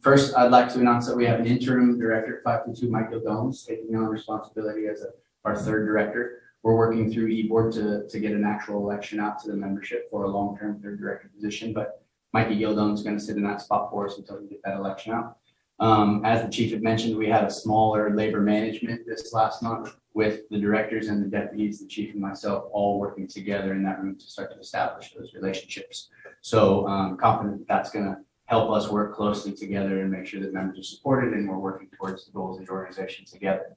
First, I'd like to announce that we have an interim director at 522, Michael Gomes, taking on responsibility as our third director. We're working through e-board to get an actual election out to the membership for a long-term third director position, but Mikey Gildone is going to sit in that spot for us until we get that election out. As the chief had mentioned, we had a smaller labor management this last month with the directors and the deputies, the chief and myself, all working together in that room to start to establish those relationships. So confident that's going to help us work closely together and make sure that members are supported and we're working towards the goals of the organization together.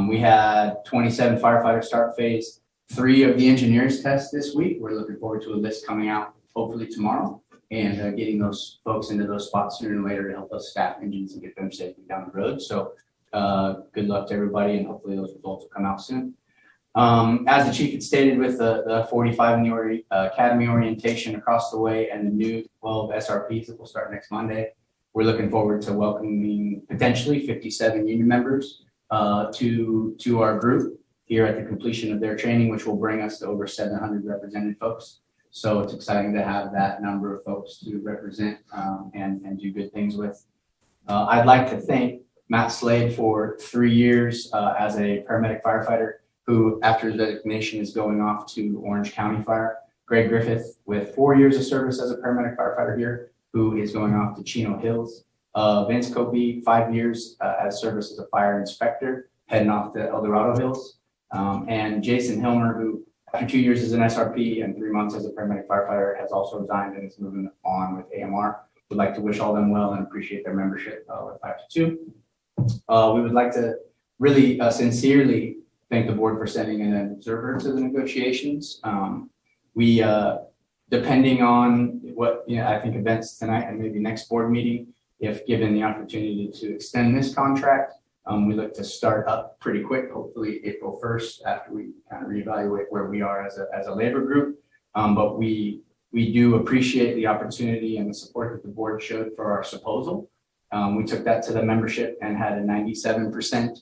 We had 27 firefighters start phase 3 of the engineers test this week. We're looking forward to a list coming out hopefully tomorrow and getting those folks into those spots sooner than later to help us staff engines and get them safely down the road. So good luck to everybody, and hopefully those results will come out soon. As the chief had stated, with the 45 in the academy orientation across the way and the new 12 SRPs that will start next Monday, we're looking forward to welcoming potentially 57 union members to our group here at the completion of their training, which will bring us to over 700 represented folks. So it's exciting to have that number of folks to represent and do good things with. I'd like to thank Matt Slade for 3 years as a paramedic firefighter, who after his resignation is going off to Orange County Fire. Greg Griffith with 4 years of service as a paramedic firefighter here, who is going off to Chino Hills. Vince Kobe, 5 years as service as a fire inspector, heading off to El Dorado Hills. And Jason Hilmer, who after 2 years as an SRP and 3 months as a paramedic firefighter, has also resigned and is moving on with AMR. We'd like to wish all them well and appreciate their membership with 522. We would like to really sincerely thank the board for sending in an observer to the negotiations. We, depending on what I think events tonight and maybe next board meeting, if given the opportunity to extend this contract, we look to start up pretty quick, hopefully April 1st, after we kind of reevaluate where we are as a labor group. But we do appreciate the opportunity and the support that the board showed for our proposal. We took that to the membership and had a 97%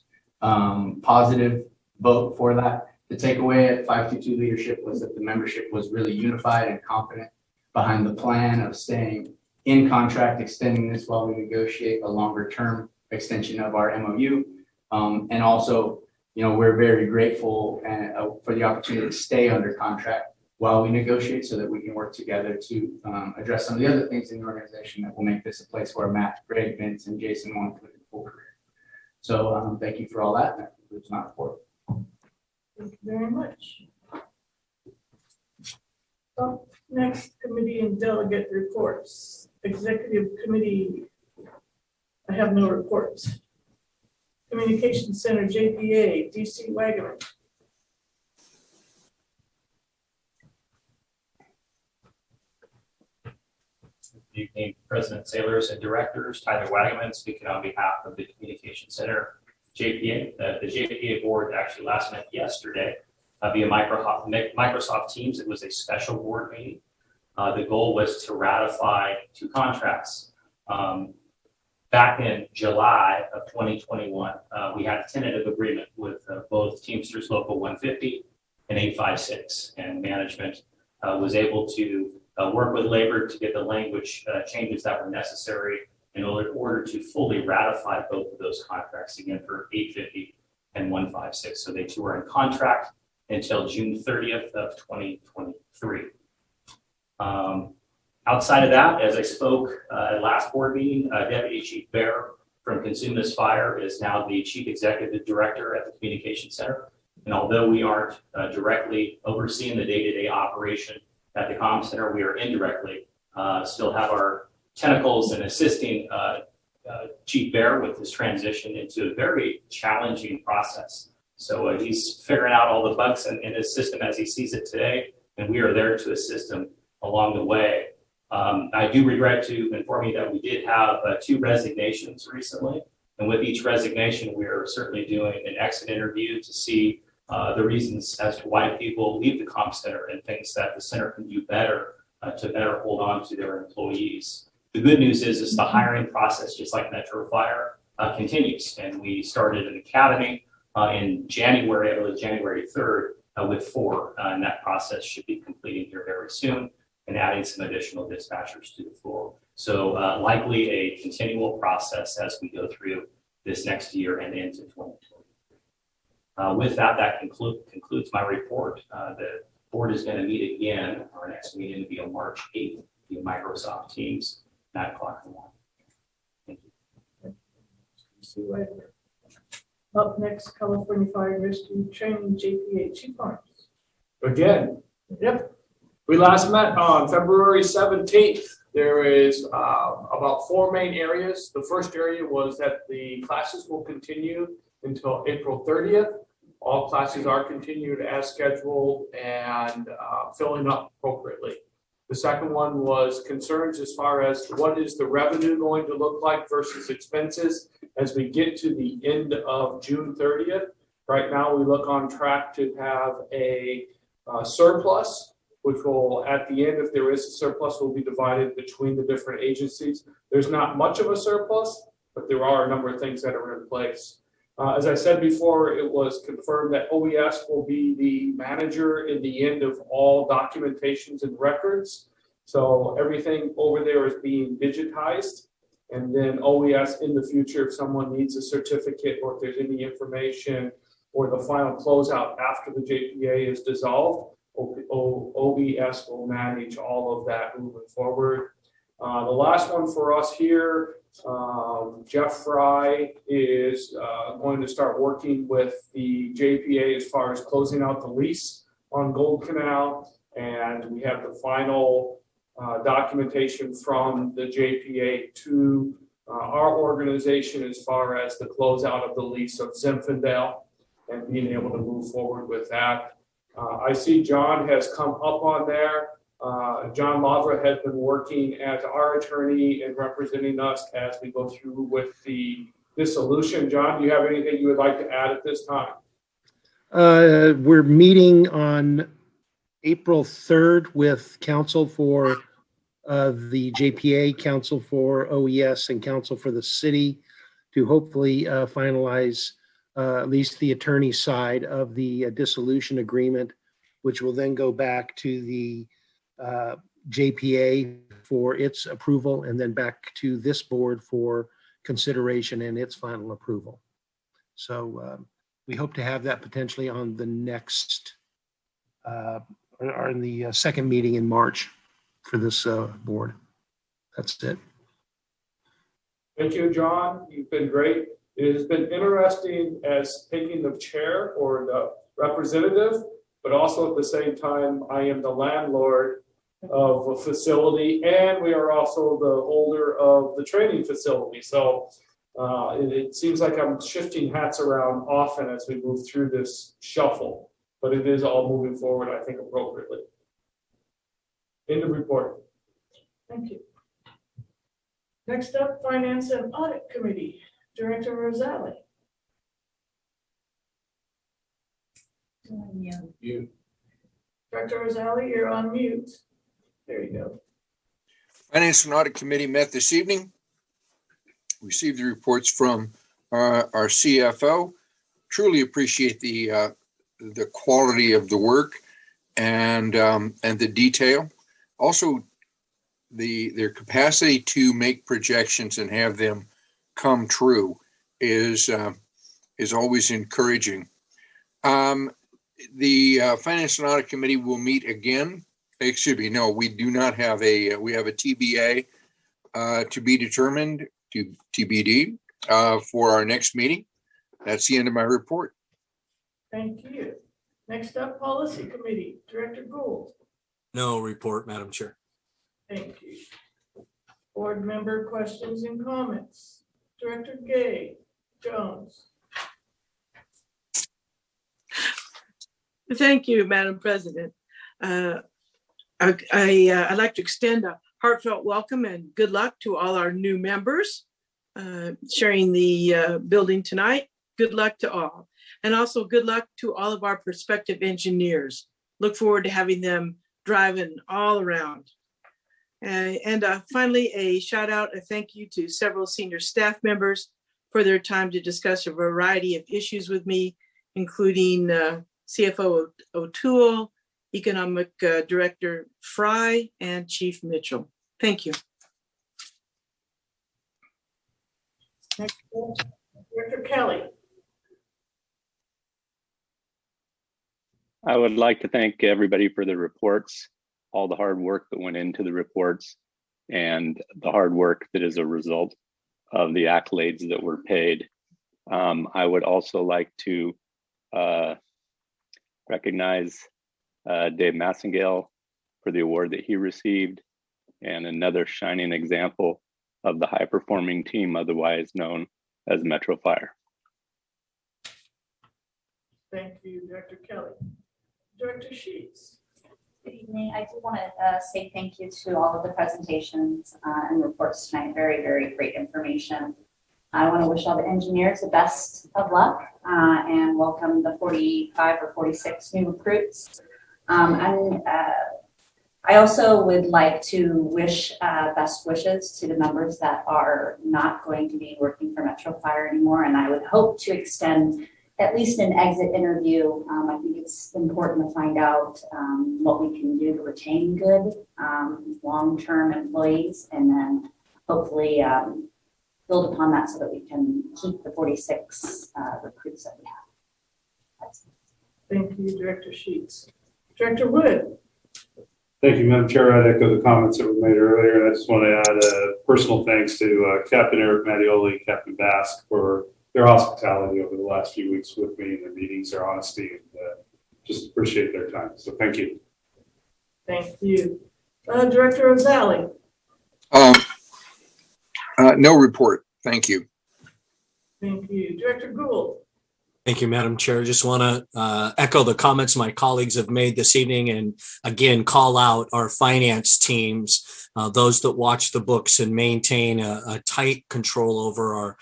positive vote for that. The takeaway at 522 leadership was that the membership was really unified and confident behind the plan of staying in contract, extending this while we negotiate a longer term extension of our MOU. And also, we're very grateful for the opportunity to stay under contract while we negotiate so that we can work together to address some of the other things in the organization that will make this a place where Matt, Greg, Vince, and Jason want to live a full career. So thank you for all that. That concludes my report. Thank you very much. So next, committee and delegate reports. Executive committee, I have no reports. Communication Center, JPA, DC Wagaman. Good evening, President Sailors and Directors. Tyler Wagaman speaking on behalf of the Communication Center, JPA. The JPA board actually last met yesterday via Microsoft Teams. It was a special board meeting. The goal was to ratify 2 contracts. Back in July of 2021, we had a tentative agreement with both Teamsters Local 150 and 856, and management was able to work with labor to get the language changes that were necessary in order to fully ratify both of those contracts, again for 850 and 156. So they two are in contract until June 30th of 2023. Outside of that, as I spoke at last board meeting, Deputy Chief Bear from Consume This Fire is now the Chief Executive Director at the Communication Center. And although we aren't directly overseeing the day-to-day operation at the Comm Center, we are indirectly still have our tentacles in assisting Chief Bear with his transition into a very challenging process. So he's figuring out all the bugs in his system as he sees it today, and we are there to assist him along the way. I do regret to inform you that we did have 2 resignations recently, and with each resignation, we are certainly doing an exit interview to see the reasons as to why people leave the Comm Center and things that the center can do better to better hold on to their employees. The good news is the hiring process, just like Metro Fire, continues, and we started an academy in January, I believe January 3rd, with 4, and that process should be completing here very soon, and adding some additional dispatchers to the floor. So likely a continual process as we go through this next year and into 2020. With that, that concludes my report. The board is going to meet again. Our next meeting will be on March 8th via Microsoft Teams, 9 o'clock in the morning. Thank you. See you later. Up next, California Fire Rescue Training, JPA, Chief Barnes. Again, yep. We last met on February 17th. There is about 4 main areas. The first area was that the classes will continue until April 30th. All classes are continued as scheduled and filling up appropriately. The second one was concerns as far as what is the revenue going to look like versus expenses as we get to the end of June 30th. Right now, we look on track to have a surplus, which will, at the end, if there is a surplus, will be divided between the different agencies. There's not much of a surplus, but there are a number of things that are in place. As I said before, it was confirmed that OES will be the manager in the end of all documentations and records. So everything over there is being digitized. And then OES in the future, if someone needs a certificate or if there's any information or the final closeout after the JPA is dissolved, OES will manage all of that moving forward. The last one for us here, Jeff Fry is going to start working with the JPA as far as closing out the lease on Gold Canal, and we have the final documentation from the JPA to our organization as far as the closeout of the lease of Zinfandel and being able to move forward with that. I see John has come up on there. John Lavra has been working as our attorney and representing us as we go through with the dissolution. John, do you have anything you would like to add at this time? We're meeting on April 3rd with counsel for the JPA, counsel for OES, and counsel for the city to hopefully finalize at least the attorney side of the dissolution agreement, which will then go back to the JPA for its approval and then back to this board for consideration and its final approval. So we hope to have that potentially on the next or in the second meeting in March for this board. That's it. Thank you, John. You've been great. It has been interesting as taking the chair or the representative, but also at the same time, I am the landlord of a facility and we are also the holder of the training facility. So It seems like I'm shifting hats around often as we move through this shuffle, but it is all moving forward, I think, appropriately. End of report. Thank you. Next up, Finance and Audit Committee, Director Rosali. You. Director Rosali, you're on mute. There you go. Finance and Audit Committee met this evening. Received the reports from our CFO. Truly appreciate the quality of the work and the detail. Also, their capacity to make projections and have them come true is always encouraging. The Finance and Audit Committee will meet again. Excuse me, no, we do not have we have a TBA to be determined, to TBD, for our next meeting. That's the end of my report. Thank you. Next up, Policy Committee, Director Gould. No report, Madam Chair. Thank you. Board member questions and comments. Director Gay, Jones. Thank you, Madam President. I'd like to extend a heartfelt welcome and good luck to all our new members sharing the building tonight. Good luck to all. And also good luck to all of our prospective engineers. Look forward to having them driving all around. And finally, a shout out, a thank you to several senior staff members for their time to discuss a variety of issues with me, including CFO O'Toole, Economic Director Fry, and Chief Mitchell. Thank you. Next, Director Kelly. I would like to thank everybody for the reports, all the hard work that went into the reports, and the hard work that is a result of the accolades that were paid. I would also like to recognize Dave Massengale for the award that he received, and another shining example of the high-performing team, otherwise known as Metro Fire. Thank you, Director Kelly. Director Sheets. Good evening. I do want to say thank you to all of the presentations and reports tonight. Very, very great information. I want to wish all the engineers the best of luck and welcome the 45 or 46 new recruits. I also would like to wish best wishes to the members that are not going to be working for Metro Fire anymore, and I would hope to extend at least an exit interview. I think it's important to find out what we can do to retain good long-term employees, and then hopefully build upon that so that we can keep the 46 recruits that we have. Thank you, Director Sheets. Director Wood. Thank you, Madam Chair. I'd echo the comments that were made earlier. I just want to add a personal thanks to Captain Eric Mattioli, Captain Bask for their hospitality over the last few weeks with me in their meetings, their honesty, and just appreciate their time. So thank you. Thank you. Director Rosali. No report. Thank you. Thank you. Director Gould. Thank you, Madam Chair. Just want to echo the comments my colleagues have made this evening, and again, call out our finance teams, those that watch the books and maintain a tight control over our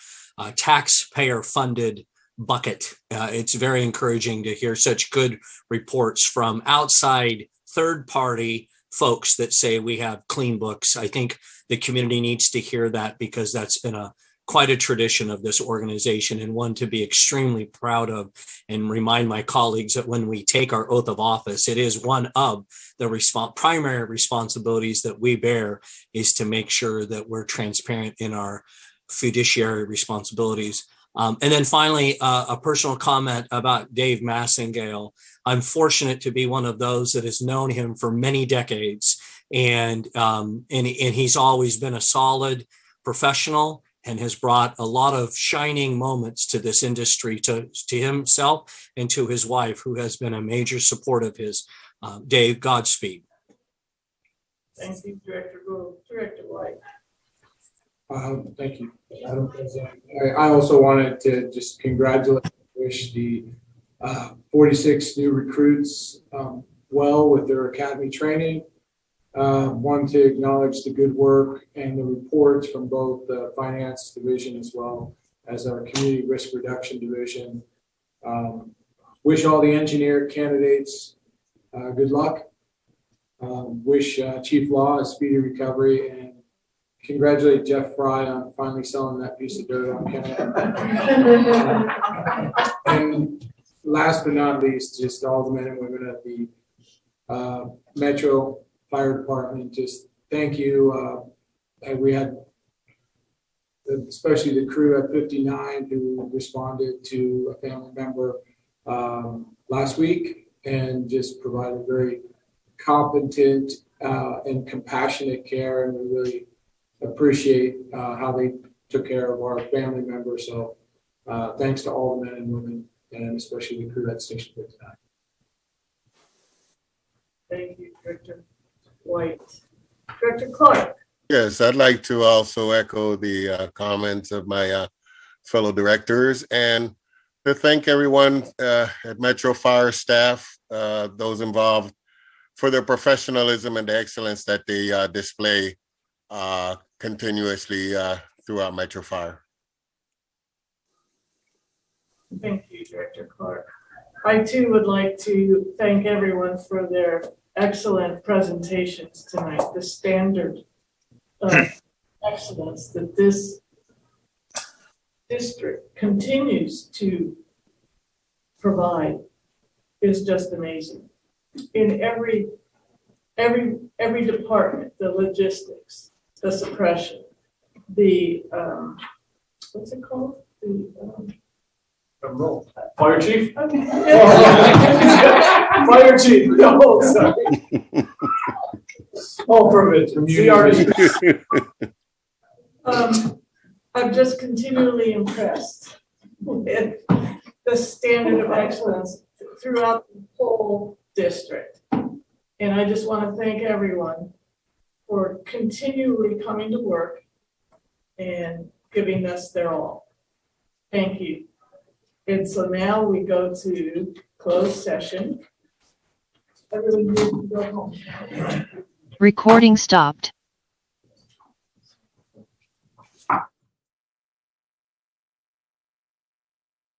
taxpayer-funded bucket. It's very encouraging to hear such good reports from outside third-party folks that say we have clean books. I think the community needs to hear that, because that's been quite a tradition of this organization, and one to be extremely proud of, and remind my colleagues that when we take our oath of office, it is one of the primary responsibilities that we bear is to make sure that we're transparent in our fiduciary responsibilities. And then finally, a personal comment about Dave Massengale. I'm fortunate to be one of those that has known him for many decades, and he's always been a solid professional and has brought a lot of shining moments to this industry, to himself and to his wife, who has been a major support of his. Dave, Godspeed. Thank you, Director Gould. Director White. Thank you, Madam President. I also wanted to just congratulate and wish the 46 new recruits well with their academy training. Want to acknowledge the good work and the reports from both the finance division as well as our community risk reduction division. Wish all the engineer candidates good luck. Wish Chief Law a speedy recovery, and congratulate Jeff Fry on finally selling that piece of dirt on Kennedy. And last but not least, just all the men and women at the Metro Fire Department, just thank you. And we had, especially the crew at 59 who responded to a family member last week and just provided very competent and compassionate care, and we really appreciate how they took care of our family members. So thanks to all the men and women, and especially the crew that's stationed here tonight. Thank you, Director White. Director Clark. Yes, I'd like to also echo the comments of my fellow directors and to thank everyone at Metro Fire staff, those involved, for their professionalism and the excellence that they display continuously throughout Metro Fire. Thank you, Director Clark. I too would like to thank everyone for their excellent presentations tonight. The standard of excellence that this district continues to provide is just amazing. In every department, the logistics, the suppression, the what's it called? The Fire chief? Okay. Fire chief. No, sorry. All prevention. I'm just continually impressed with the standard of excellence throughout the whole district. And I just want to thank everyone for continually coming to work and giving us their all. Thank you. And so now we go to closed session. I really need to go home. Recording stopped.